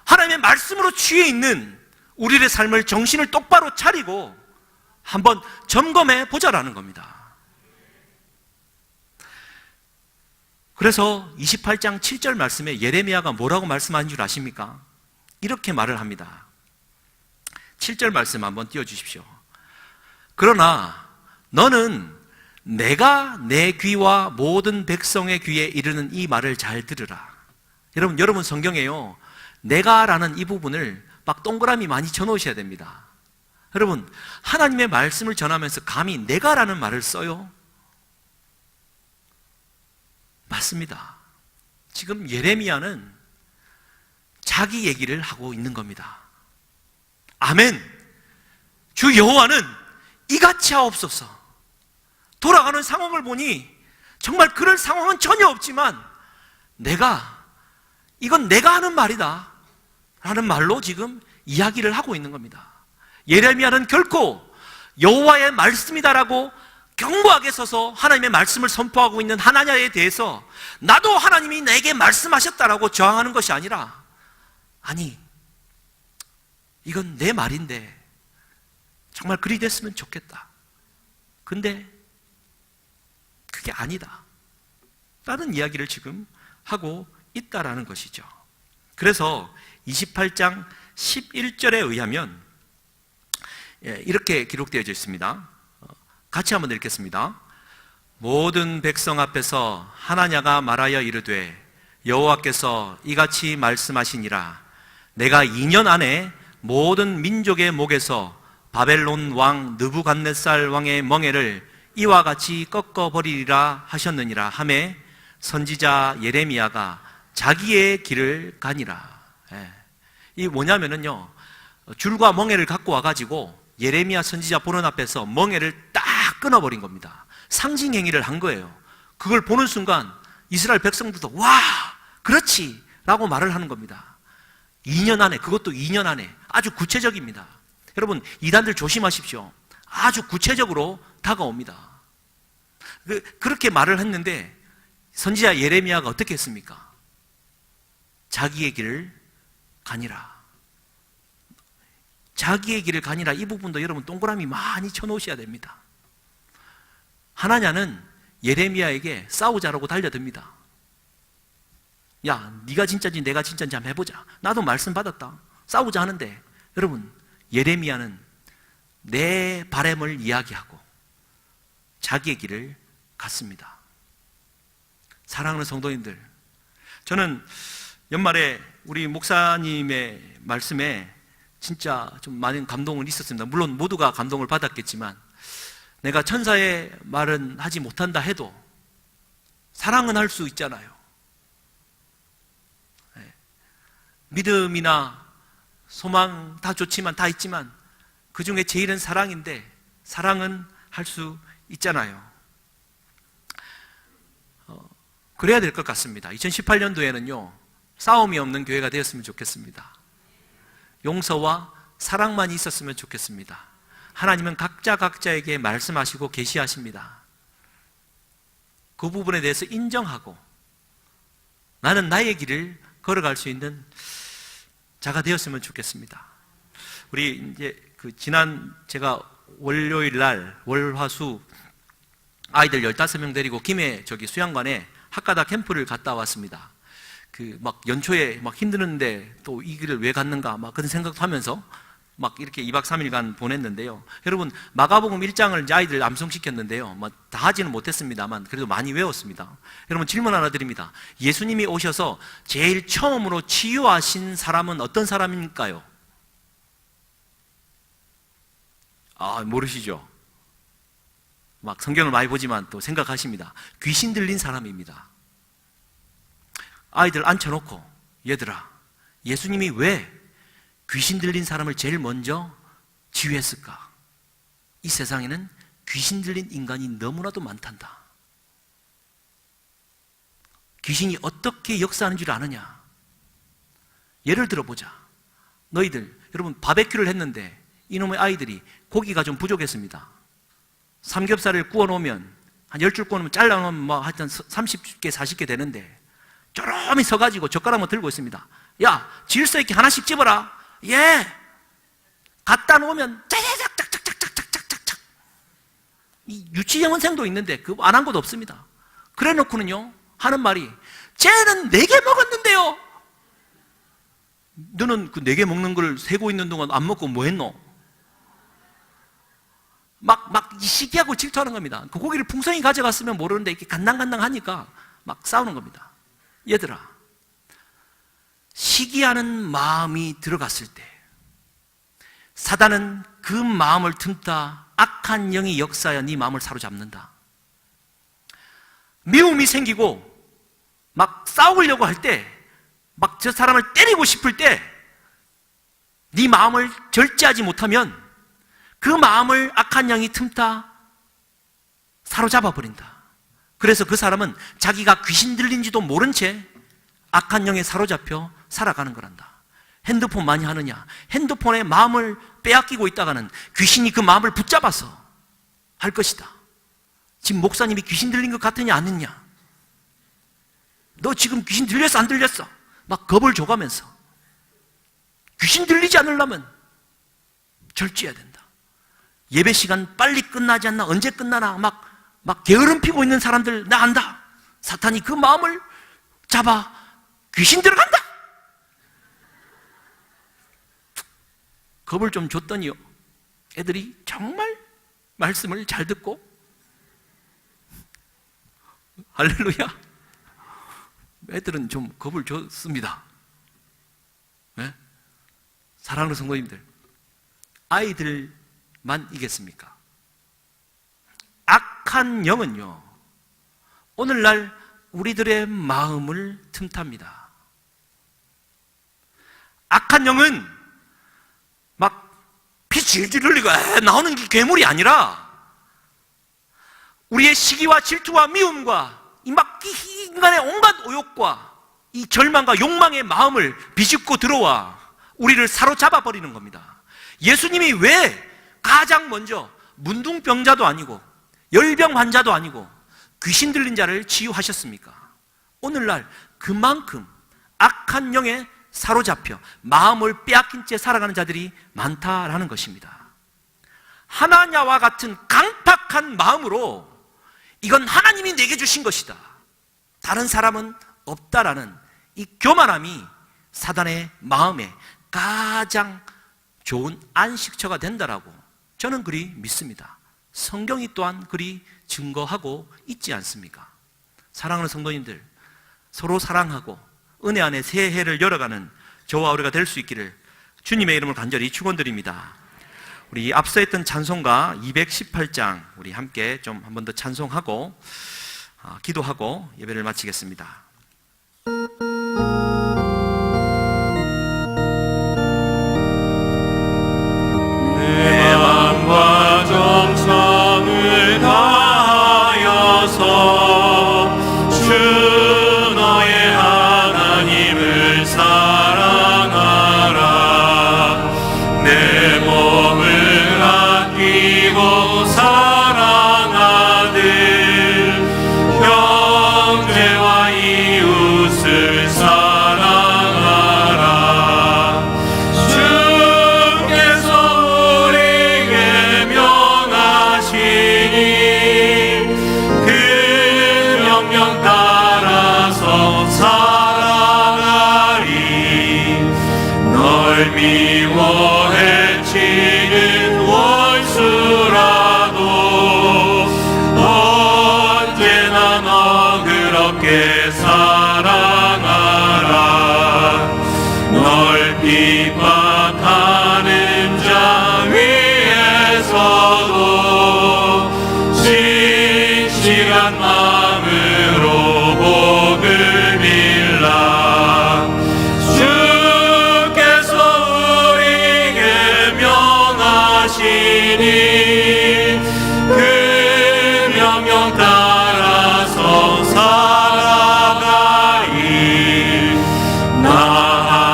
하나님의 말씀으로 취해 있는 우리의 삶을 정신을 똑바로 차리고 한번 점검해 보자라는 겁니다. 그래서 28장 7절 말씀에 예레미야가 뭐라고 말씀한 줄 아십니까? 이렇게 말을 합니다. 7절 말씀 한번 띄워주십시오. 그러나 너는 내가 내 귀와 모든 백성의 귀에 이르는 이 말을 잘 들으라. 여러분 성경에요, 내가라는 이 부분을 막 동그라미 많이 쳐놓으셔야 됩니다. 여러분, 하나님의 말씀을 전하면서 감히 내가라는 말을 써요? 맞습니다. 지금 예레미야는 자기 얘기를 하고 있는 겁니다. 아멘. 주 여호와는 이같이 하옵소서. 돌아가는 상황을 보니 정말 그럴 상황은 전혀 없지만 이건 내가 하는 말이다 라는 말로 지금 이야기를 하고 있는 겁니다. 예레미야는 결코 여호와의 말씀이다라고 견고하게 서서 하나님의 말씀을 선포하고 있는 하나냐에 대해서 나도 하나님이 내게 말씀하셨다라고 저항하는 것이 아니라, 아니, 이건 내 말인데 정말 그리 됐으면 좋겠다. 근데 그게 아니다 라는 이야기를 지금 하고 있다라는 것이죠. 그래서 28장 11절에 의하면 이렇게 기록되어 있습니다. 같이 한번 읽겠습니다. 모든 백성 앞에서 하나냐가 말하여 이르되 여호와께서 이같이 말씀하시니라. 내가 2년 안에 모든 민족의 목에서 바벨론 왕 느부갓네살 왕의 멍에를 이와 같이 꺾어버리리라 하셨느니라 하매 선지자 예레미야가 자기의 길을 가니라. 이 뭐냐면은요, 줄과 멍에를 갖고 와가지고 예레미야 선지자 보는 앞에서 멍에를 딱 끊어버린 겁니다. 상징 행위를 한 거예요. 그걸 보는 순간 이스라엘 백성들도 와, 그렇지 라고 말을 하는 겁니다. 2년 안에, 그것도 2년 안에, 아주 구체적입니다. 여러분, 이단들 조심하십시오. 아주 구체적으로 다가옵니다. 그렇게 말을 했는데 선지자 예레미야가 어떻게 했습니까? 자기의 길을 가니라. 자기의 길을 가니라. 이 부분도 여러분 동그라미 많이 쳐놓으셔야 됩니다. 하나냐는 예레미야에게 싸우자라고 달려듭니다. 야, 네가 진짜인지 내가 진짜인지 한번 해보자. 나도 말씀 받았다. 싸우자 하는데, 여러분, 예레미야는 내 바램을 이야기하고 자기의 길을 갔습니다. 사랑하는 성도님들, 저는 연말에 우리 목사님의 말씀에 진짜 좀 많은 감동은 있었습니다. 물론 모두가 감동을 받았겠지만, 내가 천사의 말은 하지 못한다 해도 사랑은 할 수 있잖아요. 믿음이나 소망 다 좋지만, 다 있지만 그 중에 제일은 사랑인데, 사랑은 할 수 있잖아요. 그래야 될 것 같습니다. 2018년도에는요 싸움이 없는 교회가 되었으면 좋겠습니다. 용서와 사랑만 있었으면 좋겠습니다. 하나님은 각자에게 말씀하시고 계시하십니다. 그 부분에 대해서 인정하고 나는 나의 길을 걸어갈 수 있는 자가 되었으면 좋겠습니다. 우리 이제 지난 제가 월요일 날 월화수 아이들 15명 데리고 김해 수양관에 학가다 캠프를 갔다 왔습니다. 막 연초에 막 힘드는데 또 이 길을 왜 갔는가 막 그런 생각도 하면서 막 이렇게 2박 3일간 보냈는데요. 여러분, 마가복음 1장을 이제 아이들 암송시켰는데요. 다 하지는 못했습니다만 그래도 많이 외웠습니다. 여러분, 질문 하나 드립니다. 예수님이 오셔서 제일 처음으로 치유하신 사람은 어떤 사람일까요? 모르시죠? 막 성경을 많이 보지만 또 생각하십니다. 귀신 들린 사람입니다. 아이들 앉혀놓고, 얘들아, 예수님이 왜 귀신 들린 사람을 제일 먼저 치유했을까? 이 세상에는 귀신 들린 인간이 너무나도 많단다. 귀신이 어떻게 역사하는 줄 아느냐? 예를 들어보자. 너희들, 여러분, 바베큐를 했는데 이놈의 아이들이 고기가 좀 부족했습니다. 삼겹살을 구워놓으면 한 10줄 구워놓으면 잘라놓으면 하여튼 30개, 40개 되는데 쪼름이 서가지고 젓가락만 들고 있습니다. 야, 질서 있게 하나씩 집어라. 예. 갖다 놓으면 짝짝짝짝짝짝짝짝짝. 이 유치원생도 있는데 그거 안 한 것도 없습니다. 그래 놓고는요 하는 말이, 쟤는 4개 먹었는데요. 너는 그 4개 먹는 걸 세고 있는 동안 안 먹고 뭐 했노? 막 시기하고 질투하는 겁니다. 그 고기를 풍성히 가져갔으면 모르는데 이렇게 간당간당 하니까 막 싸우는 겁니다. 얘들아, 시기하는 마음이 들어갔을 때 사단은 그 마음을 틈타 악한 영이 역사하여 네 마음을 사로잡는다. 미움이 생기고 막 싸우려고 할 때, 막 저 사람을 때리고 싶을 때 네 마음을 절제하지 못하면 그 마음을 악한 영이 틈타 사로잡아 버린다. 그래서 그 사람은 자기가 귀신 들린지도 모른 채 악한 영에 사로잡혀 살아가는 거란다. 핸드폰 많이 하느냐? 핸드폰에 마음을 빼앗기고 있다가는 귀신이 그 마음을 붙잡아서 할 것이다. 지금 목사님이 귀신 들린 것 같으냐 안 했냐? 너 지금 귀신 들렸어 안 들렸어? 막 겁을 줘가면서 귀신 들리지 않으려면 절제해야 된다. 예배 시간 빨리 끝나지 않나? 언제 끝나나? 막 게으름 피고 있는 사람들 나 안다. 사탄이 그 마음을 잡아 귀신 들어간다. 겁을 좀 줬더니요, 애들이 정말 말씀을 잘 듣고, 할렐루야, 애들은 좀 겁을 줬습니다. 네? 사랑하는 성도님들, 아이들만 이겠습니까? 악한 영은요 오늘날 우리들의 마음을 틈탑니다. 악한 영은 막 피 질질 흘리고 나오는 게 괴물이 아니라 우리의 시기와 질투와 미움과 이 인간의 온갖 오욕과 이 절망과 욕망의 마음을 비집고 들어와 우리를 사로잡아 버리는 겁니다. 예수님이 왜 가장 먼저 문둥병자도 아니고 열병 환자도 아니고 귀신 들린 자를 치유하셨습니까? 오늘날 그만큼 악한 영에 사로잡혀 마음을 빼앗긴 채 살아가는 자들이 많다라는 것입니다. 하나냐와 같은 강팍한 마음으로 이건 하나님이 내게 주신 것이다, 다른 사람은 없다라는 이 교만함이 사단의 마음에 가장 좋은 안식처가 된다라고 저는 그리 믿습니다. 성경이 또한 그리 증거하고 있지 않습니까? 사랑하는 성도님들, 서로 사랑하고 은혜 안에 새 해를 열어가는 저와 우리가 될 수 있기를 주님의 이름을 간절히 축원드립니다. 우리 앞서 했던 찬송가 218장 우리 함께 좀 한 번 더 찬송하고 기도하고 예배를 마치겠습니다. 내 마음과 정성을 다하여서 주 너의 하나님을 사랑하라. 내 몸을 아끼고 사랑하듯 형제와 이웃을 사랑하라. 주께서 우리에게 명하시니 그 명령 따라서 살아가리. 널 미워 해치는 원수라도 언제나 너그럽게 사랑하라. 널 비판하는 자 위에서도 진실한 마음으로 복을 빌라. 주께서 우리에게 명하시니 그 명령 따라서 살아가리. 나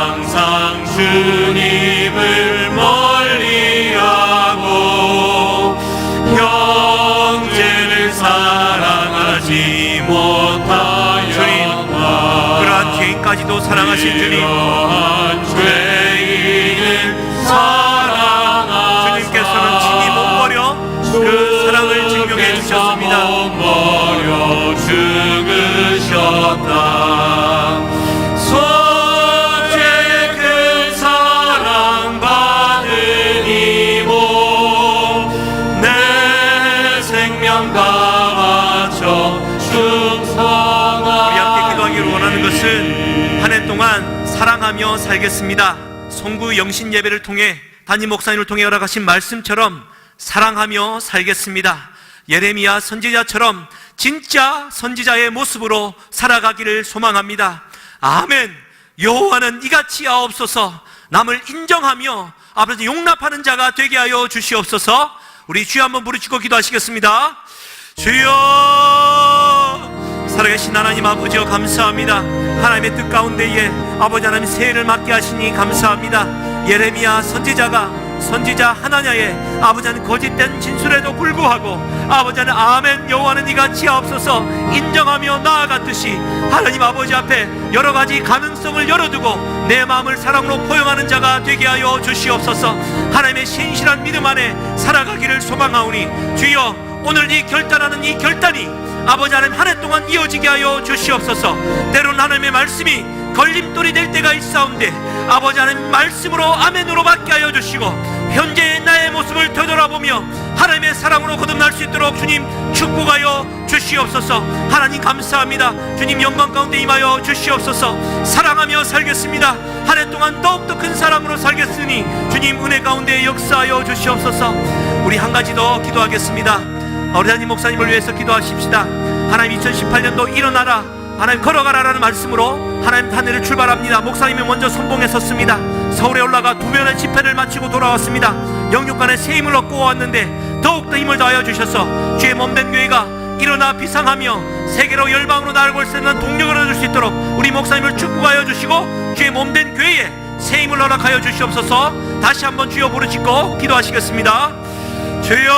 항상 주님을 멀리하고 형제를 사랑하지 못하였다. 그러한 죄인까지도 사랑하신 주님, 이러한 죄인을 사랑하사 주님께서는 친히 못 버려 그 사랑을 증명해 주셨습니다. 못 버려 죽으셨다. 소재의 큰 사랑 받은 이모 내 생명 다 바쳐 충성하리. 우리 함께 기도하기를 원하는 것은 한 해 동안 사랑하며 살겠습니다. 송구 영신 예배를 통해 담임 목사님을 통해 허락하신 말씀처럼 사랑하며 살겠습니다. 예레미야 선지자처럼 진짜 선지자의 모습으로 살아가기를 소망합니다. 아멘. 여호와는 이같이 하옵소서. 남을 인정하며 아버지 용납하는 자가 되게 하여 주시옵소서. 우리 주여 한번 부르짖고 기도하시겠습니다. 주여, 살아계신 하나님 아버지여 감사합니다. 하나님의 뜻 가운데에 아버지 하나님 새해를 맞게 하시니 감사합니다. 예레미야 선지자가 선지자 하나냐의 아버지 하나님 거짓된 진술에도 불구하고 아버지 하나님 아멘 여호와는 이같이 하옵소서 인정하며 나아갔듯이 하나님 아버지 앞에 여러 가지 가능성을 열어두고 내 마음을 사랑으로 포용하는 자가 되게 하여 주시옵소서. 하나님의 신실한 믿음 안에 살아가기를 소망하오니 주여, 오늘 이 결단하는 이 결단이 아버지 하나님 한 해 동안 이어지게 하여 주시옵소서. 때로는 하나님의 말씀이 걸림돌이 될 때가 있사온데 아버지 하나님 말씀으로 아멘으로 받게 하여 주시고 현재의 나의 모습을 되돌아보며 하나님의 사랑으로 거듭날 수 있도록 주님 축복하여 주시옵소서. 하나님 감사합니다. 주님 영광 가운데 임하여 주시옵소서. 사랑하며 살겠습니다. 한 해 동안 더욱더 큰 사랑으로 살겠으니 주님 은혜 가운데 역사하여 주시옵소서. 우리 한 가지 더 기도하겠습니다. 우리 담임 목사님을 위해서 기도하십시다. 하나님 2018년도 일어나라 하나님 걸어가라라는 말씀으로 하나님 한 해를 출발합니다. 목사님이 먼저 선봉에 섰습니다. 서울에 올라가 2번의 집회를 마치고 돌아왔습니다. 영육간의 새 힘을 얻고 왔는데 더욱더 힘을 더하여 주셔서 주의 몸된 교회가 일어나 비상하며 세계로 열방으로 나아갈 수 있는 동력을 얻을 수 있도록 우리 목사님을 축복하여 주시고 주의 몸된 교회에 새 힘을 허락하여 주시옵소서. 다시 한번 주여 부르짖고 기도하시겠습니다. 주여,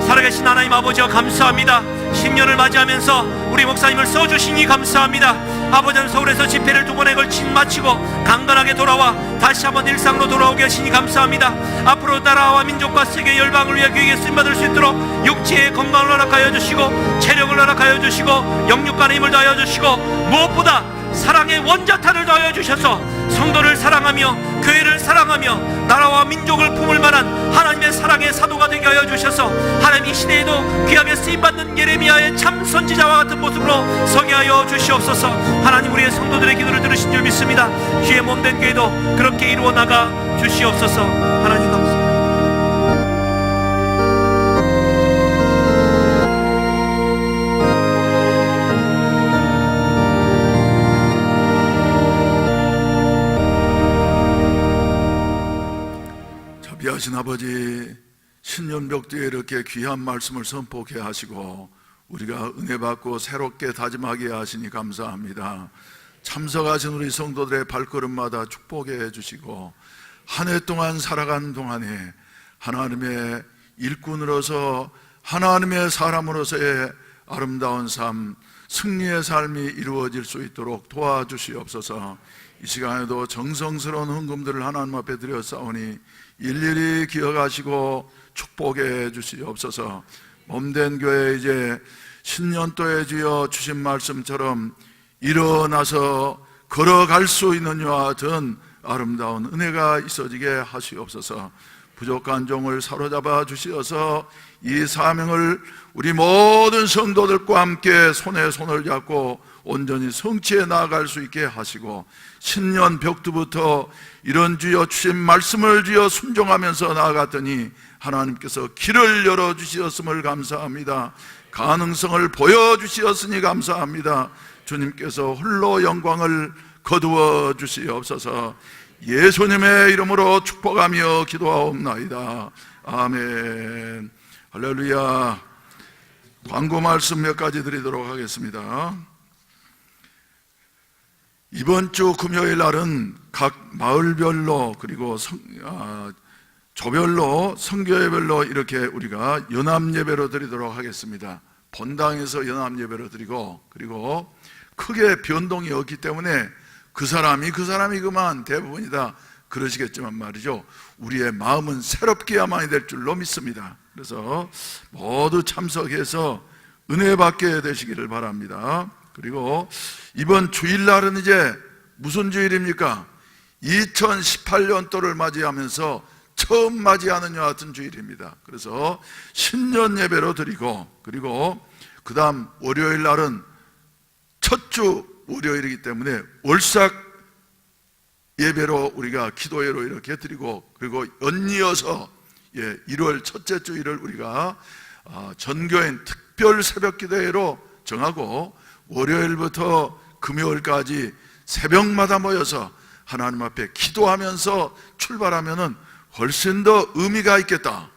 살아계신 하나님 아버지여 감사합니다. 신년을 맞이하면서 우리 목사님을 써주시니 감사합니다. 아버지는 서울에서 집회를 2번에 걸친 마치고 강건하게 돌아와 다시 한번 일상으로 돌아오게 하시니 감사합니다. 앞으로 나라와 민족과 세계 열방을 위해 귀하게 쓰임받을 수 있도록 육체의 건강을 허락하여 주시고 체력을 허락하여 주시고 영육간의 힘을 더하여 주시고 무엇보다 사랑의 원자탄을 더하여 주셔서 성도를 사랑하며 교회를 사랑하며 나라와 민족을 품을 만한 하나님의 사랑의 사도가 되게 하여 주셔서 하나님 이 시대에도 귀하게 쓰임받는 예레미야의 참 선지자와 같은 모습으로 서게 하여 주시옵소서. 하나님 우리의 성도들의 기도를 들으신 줄 믿습니다. 주의 몸된 교회도 그렇게 이루어 나가 주시옵소서. 하나님 감사합니다. 자비하신 아버지, 신년벽두에 이렇게 귀한 말씀을 선포케 하시고 우리가 은혜 받고 새롭게 다짐하게 하시니 감사합니다. 참석하신 우리 성도들의 발걸음마다 축복해 주시고 한 해 동안 살아간 동안에 하나님의 일꾼으로서 하나님의 사람으로서의 아름다운 삶, 승리의 삶이 이루어질 수 있도록 도와주시옵소서. 이 시간에도 정성스러운 헌금들을 하나님 앞에 드렸사오니 일일이 기억하시고 축복해 주시옵소서. 몸된 교회 이제 신년도에 주여 주신 말씀처럼 일어나서 걸어갈 수 있는 이와 같은 아름다운 은혜가 있어지게 하시옵소서. 부족한 종을 사로잡아 주시어서 이 사명을 우리 모든 성도들과 함께 손에 손을 잡고 온전히 성취해 나아갈 수 있게 하시고 신년 벽두부터 이런 주여 주신 말씀을 주여 순종하면서 나아갔더니 하나님께서 길을 열어주시었음을 감사합니다. 가능성을 보여주시었으니 감사합니다. 주님께서 홀로 영광을 거두어 주시옵소서. 예수님의 이름으로 축복하며 기도하옵나이다. 아멘. 할렐루야. 광고 말씀 몇 가지 드리도록 하겠습니다. 이번 주 금요일 날은 각 마을별로 그리고 조별로 선교회별로 이렇게 우리가 연합예배로 드리도록 하겠습니다. 본당에서 연합예배로 드리고, 그리고 크게 변동이 없기 때문에 그 사람이 그만 대부분이다 그러시겠지만 말이죠, 우리의 마음은 새롭게야만이 될 줄로 믿습니다. 그래서 모두 참석해서 은혜 받게 되시기를 바랍니다. 그리고 이번 주일날은 이제 무슨 주일입니까? 2018년도를 맞이하면서 처음 맞이하는 이와 같은 주일입니다. 그래서 신년 예배로 드리고, 그리고 그 다음 월요일 날은 첫 주 월요일이기 때문에 월삭 예배로 우리가 기도회로 이렇게 드리고, 그리고 연이어서 1월 첫째 주일을 우리가 전교인 특별 새벽 기도회로 정하고 월요일부터 금요일까지 새벽마다 모여서 하나님 앞에 기도하면서 출발하면은 훨씬 더 의미가 있겠다.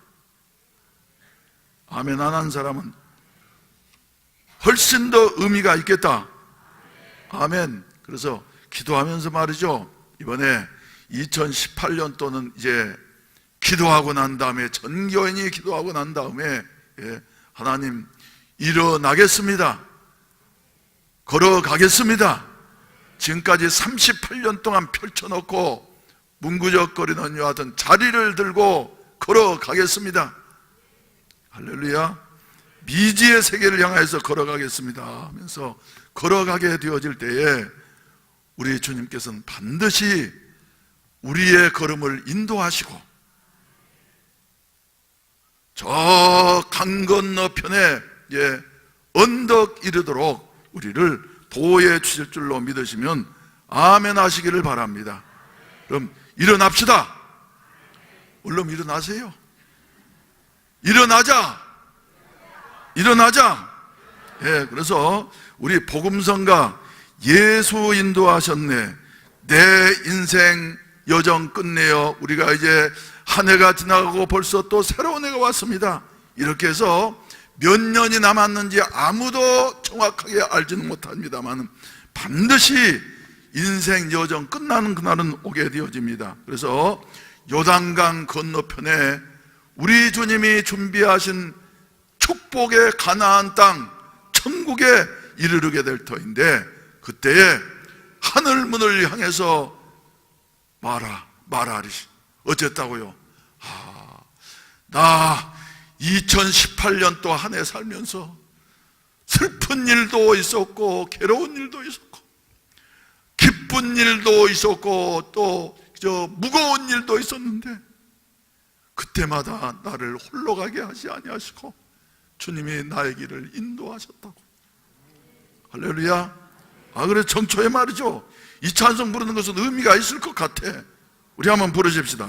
아멘 안 한 사람은 훨씬 더 의미가 있겠다. 아멘. 그래서 기도하면서 말이죠, 이번에 2018년도는 이제 기도하고 난 다음에, 전교인이 기도하고 난 다음에 하나님 일어나겠습니다, 걸어가겠습니다. 지금까지 38년 동안 펼쳐놓고 문구적거리는 이와 같은 자리를 들고 걸어가겠습니다. 할렐루야. 미지의 세계를 향해서 걸어가겠습니다 하면서 걸어가게 되어질 때에 우리 주님께서는 반드시 우리의 걸음을 인도하시고 저 강 건너편에 언덕 이르도록 우리를 보호해 주실 줄로 믿으시면 아멘 하시기를 바랍니다. 그럼 일어납시다. 얼른 일어나세요. 일어나자. 그래서 우리 복음성가 예수 인도하셨네, 내 인생 여정 끝내요. 우리가 이제 한 해가 지나가고 벌써 또 새로운 해가 왔습니다. 이렇게 해서 몇 년이 남았는지 아무도 정확하게 알지는 못합니다만 반드시 인생 여정 끝나는 그날은 오게 되어집니다. 그래서 요단강 건너편에 우리 주님이 준비하신 축복의 가나안 땅, 천국에 이르르게 될 터인데, 그때에 하늘문을 향해서 말하리. 어쨌다고요? 나 2018년도 한 해 살면서 슬픈 일도 있었고 괴로운 일도 있었고 기쁜 일도 있었고 또 무거운 일도 있었는데, 그때마다 나를 홀로 가게 하지 아니하시고 주님이 나의 길을 인도하셨다고. 할렐루야. 그래 정초의 말이죠. 이 찬송 부르는 것은 의미가 있을 것 같아. 우리 한번 부르십시다.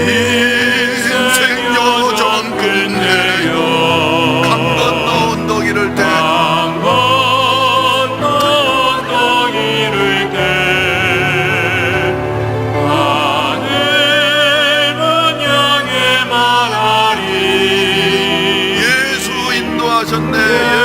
인생 여정 끝내요 강 건너 언덕 이를 때 예수 인도하셨네.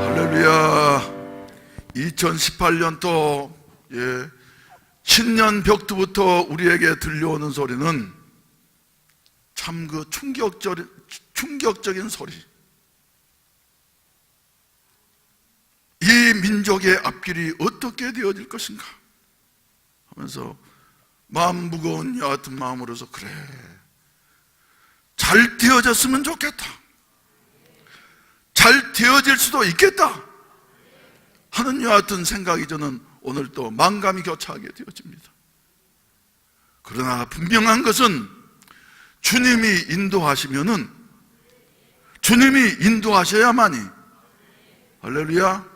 할렐루야. 2018년도 신년 벽두부터 우리에게 들려오는 소리는 참 그 충격적인 소리. 이 민족의 앞길이 어떻게 되어질 것인가 하면서 마음 무거운 여하튼 마음으로서 그래 잘 되어졌으면 좋겠다, 잘 되어질 수도 있겠다 하는 여하튼 생각이 저는 오늘 또 만감이 교차하게 되어집니다. 그러나 분명한 것은 주님이 인도하시면은 주님이 인도하셔야만이, 할렐루야,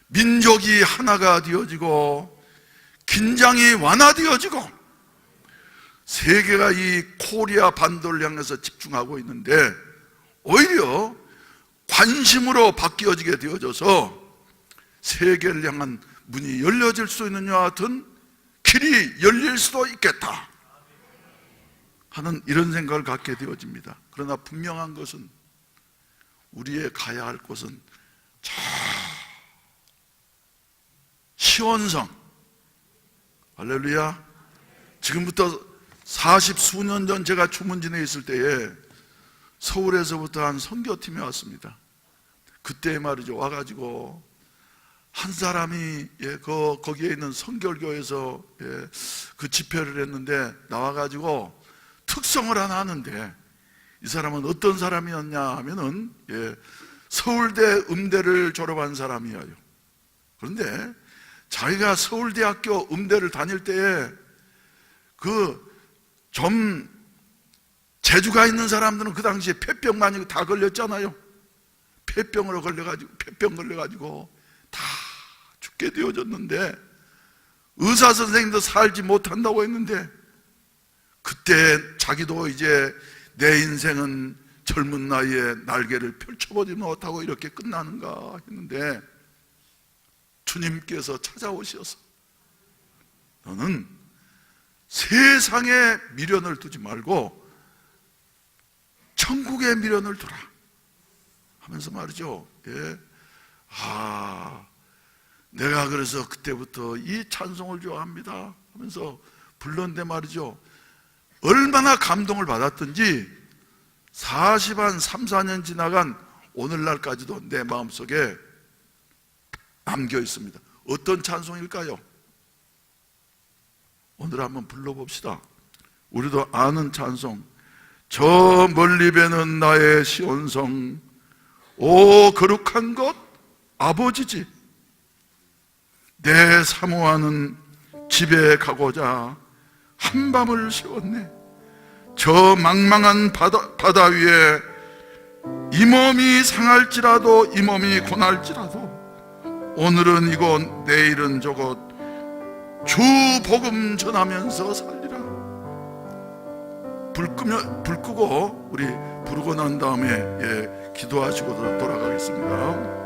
민족이 하나가 되어지고 긴장이 완화되어지고 세계가 이 코리아 반도를 향해서 집중하고 있는데 오히려 관심으로 바뀌어지게 되어져서 세계를 향한 문이 열려질 수 있는 여와 같은 길이 열릴 수도 있겠다 하는 이런 생각을 갖게 되어집니다. 그러나 분명한 것은 우리의 가야 할 곳은 저 시온성, 할렐루야. 지금부터 40수년 전 제가 주문진에 있을 때에 서울에서부터 한 선교팀이 왔습니다. 그때 말이죠, 와가지고 한 사람이 거기에 있는 선결교에서 그 집회를 했는데 나와가지고 특성을 하나 하는데, 이 사람은 어떤 사람이었냐 하면은 서울대 음대를 졸업한 사람이에요. 그런데 자기가 서울대학교 음대를 다닐 때에 좀 재주가 있는 사람들은 그 당시에 폐병 많이 다 걸렸잖아요. 폐병 걸려가지고 다 죽게 되어졌는데, 의사 선생님도 살지 못한다고 했는데, 그때 자기도 이제 내 인생은 젊은 나이에 날개를 펼쳐보지 못하고 이렇게 끝나는가 했는데, 주님께서 찾아오셔서 너는 세상에 미련을 두지 말고 천국에 미련을 두라 하면서 말이죠. 내가 그래서 그때부터 이 찬송을 좋아합니다 하면서 불렀는데 말이죠, 얼마나 감동을 받았던지 3, 4년 지나간 오늘날까지도 내 마음속에 남겨 있습니다. 어떤 찬송일까요? 오늘 한번 불러봅시다. 우리도 아는 찬송. 저 멀리 배는 나의 시온성, 오 거룩한 것 아버지지. 내 사모하는 집에 가고자 한밤을 새웠네. 저 망망한 바다 위에 이 몸이 상할지라도, 이 몸이 고날지라도, 오늘은 이곳 내일은 저곳 주 복음 전하면서 살리라. 불 끄고 우리 부르고 난 다음에 기도하시고 돌아가겠습니다.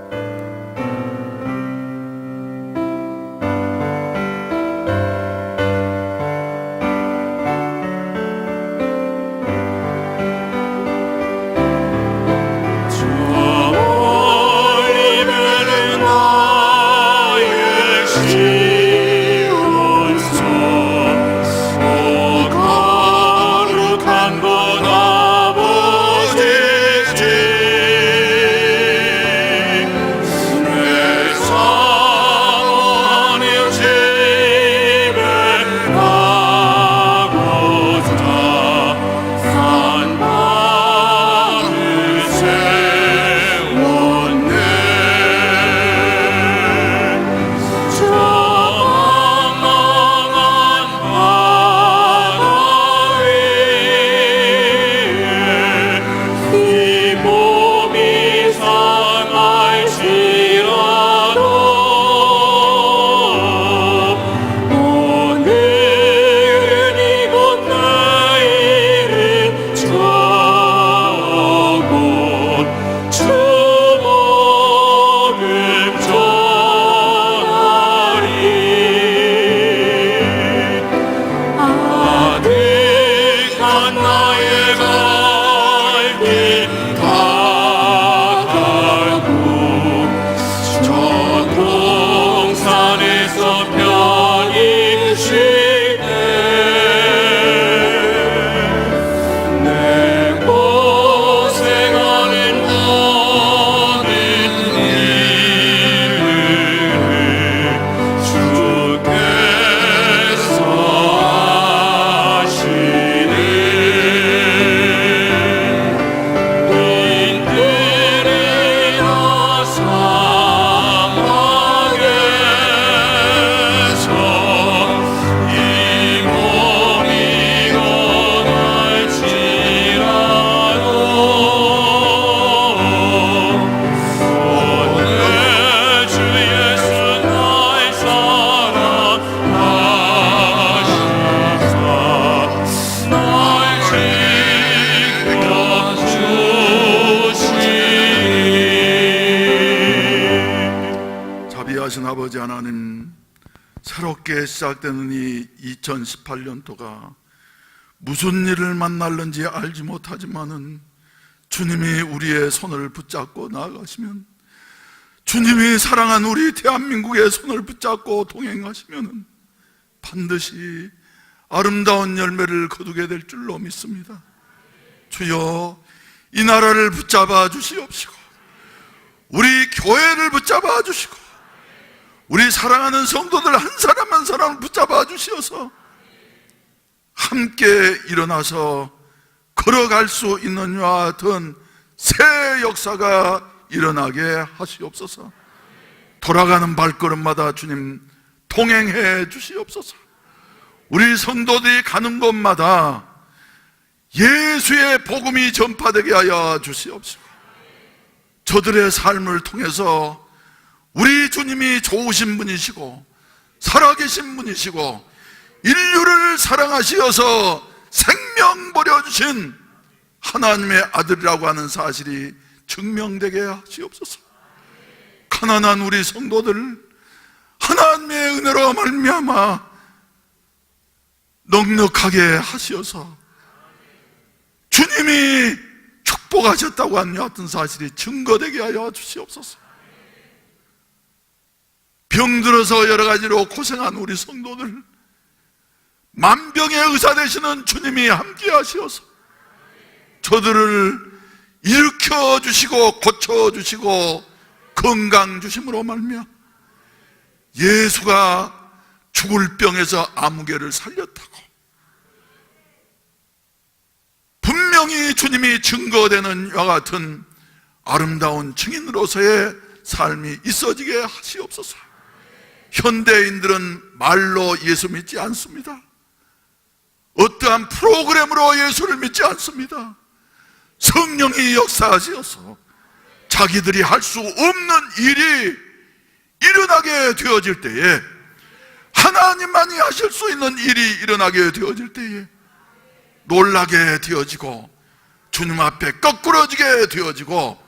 자비하신 아버지 하나님, 새롭게 시작되는 이 2018년도가 무슨 일을 만날는지 알지 못하지만은 주님이 우리의 손을 붙잡고 나아가시면, 주님이 사랑한 우리 대한민국의 손을 붙잡고 동행하시면 반드시 아름다운 열매를 거두게 될 줄로 믿습니다. 주여, 이 나라를 붙잡아 주시옵시고, 우리 교회를 붙잡아 주시고, 우리 사랑하는 성도들 한 사람 한 사람을 붙잡아 주시어서 함께 일어나서 걸어갈 수 있는 이와 같은 새 역사가 일어나게 하시옵소서. 돌아가는 발걸음마다 주님 동행해 주시옵소서. 우리 성도들이 가는 곳마다 예수의 복음이 전파되게 하여 주시옵시고, 저들의 삶을 통해서 우리 주님이 좋으신 분이시고 살아계신 분이시고 인류를 사랑하시어서 생명 버려주신 하나님의 아들이라고 하는 사실이 증명되게 하시옵소서. 가난한 우리 성도들 하나님의 은혜로 말미암아 넉넉하게 하시어서 주님이 축복하셨다고 하는 같은 사실이 증거되게 하여 주시옵소서. 병들어서 여러 가지로 고생한 우리 성도들 만병의 의사 되시는 주님이 함께 하시어서 저들을 일으켜 주시고 고쳐 주시고 건강 주심으로 말미암아 예수가 죽을 병에서 아무개를 살렸다고 분명히 주님이 증거되는 이와 같은 아름다운 증인으로서의 삶이 있어지게 하시옵소서. 현대인들은 말로 예수 믿지 않습니다. 어떠한 프로그램으로 예수를 믿지 않습니다. 성령이 역사하시어서 자기들이 할 수 없는 일이 일어나게 되어질 때에, 하나님만이 하실 수 있는 일이 일어나게 되어질 때에 놀라게 되어지고 주님 앞에 거꾸러지게 되어지고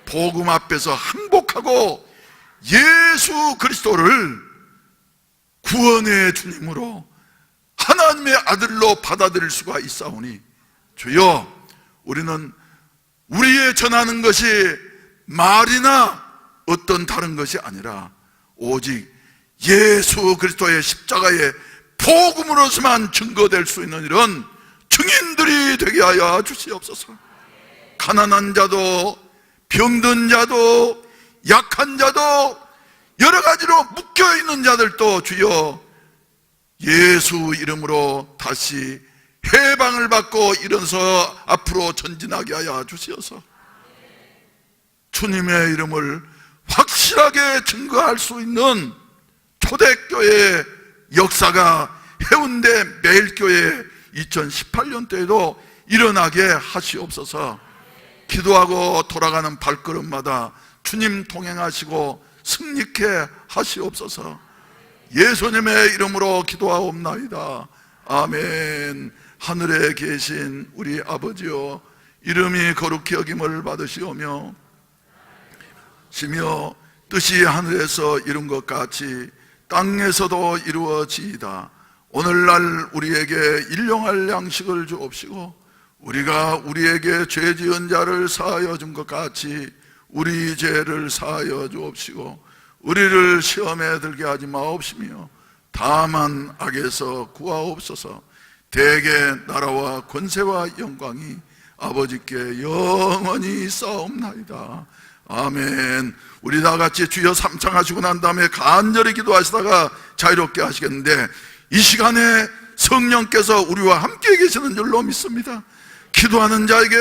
복음 앞에서 항복하고 예수 그리스도를 구원의 주님으로 하나님의 아들로 받아들일 수가 있사오니 주여, 우리는 우리의 전하는 것이 말이나 어떤 다른 것이 아니라 오직 예수 그리스도의 십자가의 복음으로서만 증거될 수 있는 이런 증인들이 되게 하여 주시옵소서. 가난한 자도 병든 자도 약한 자도 여러 가지로 묶여있는 자들도 주여 예수 이름으로 다시 해방을 받고 일어서 앞으로 전진하게 하여 주시어서 주님의 이름을 확실하게 증거할 수 있는 초대교회의 역사가 해운대 매일교회 2018년도에도 일어나게 하시옵소서. 기도하고 돌아가는 발걸음마다 주님 동행하시고 승리케 하시옵소서. 예수님의 이름으로 기도하옵나이다. 아멘. 하늘에 계신 우리 아버지여, 이름이 거룩히 여김을 받으시오며 시며 뜻이 하늘에서 이룬 것 같이 땅에서도 이루어지이다. 오늘날 우리에게 일용할 양식을 주옵시고 우리가 우리에게 죄 지은 자를 사하여 준 것 같이 우리 죄를 사하여 주옵시고 우리를 시험에 들게 하지 마옵시며 다만 악에서 구하옵소서. 대개 나라와 권세와 영광이 아버지께 영원히 쌓옵나이다. 아멘. 우리 다 같이 주여 삼창하시고 난 다음에 간절히 기도하시다가 자유롭게 하시겠는데, 이 시간에 성령께서 우리와 함께 계시는 줄로 믿습니다. 기도하는 자에게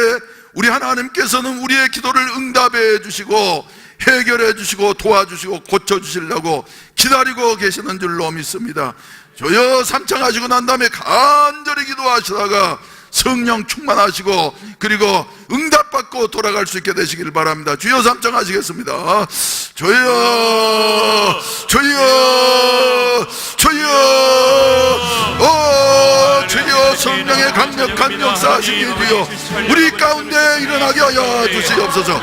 우리 하나님께서는 우리의 기도를 응답해 주시고 해결해 주시고 도와주시고 고쳐주시려고 기다리고 계시는 줄로 믿습니다. 주여 삼창하시고 난 다음에 간절히 기도하시다가 성령 충만하시고 그리고 응답받고 돌아갈 수 있게 되시길 바랍니다. 주여 삼창하시겠습니다. 주여 주여 주여 주여 성령의 강력한 역사하시니 주여 우리 가운데 일어나게 하여 주시옵소서.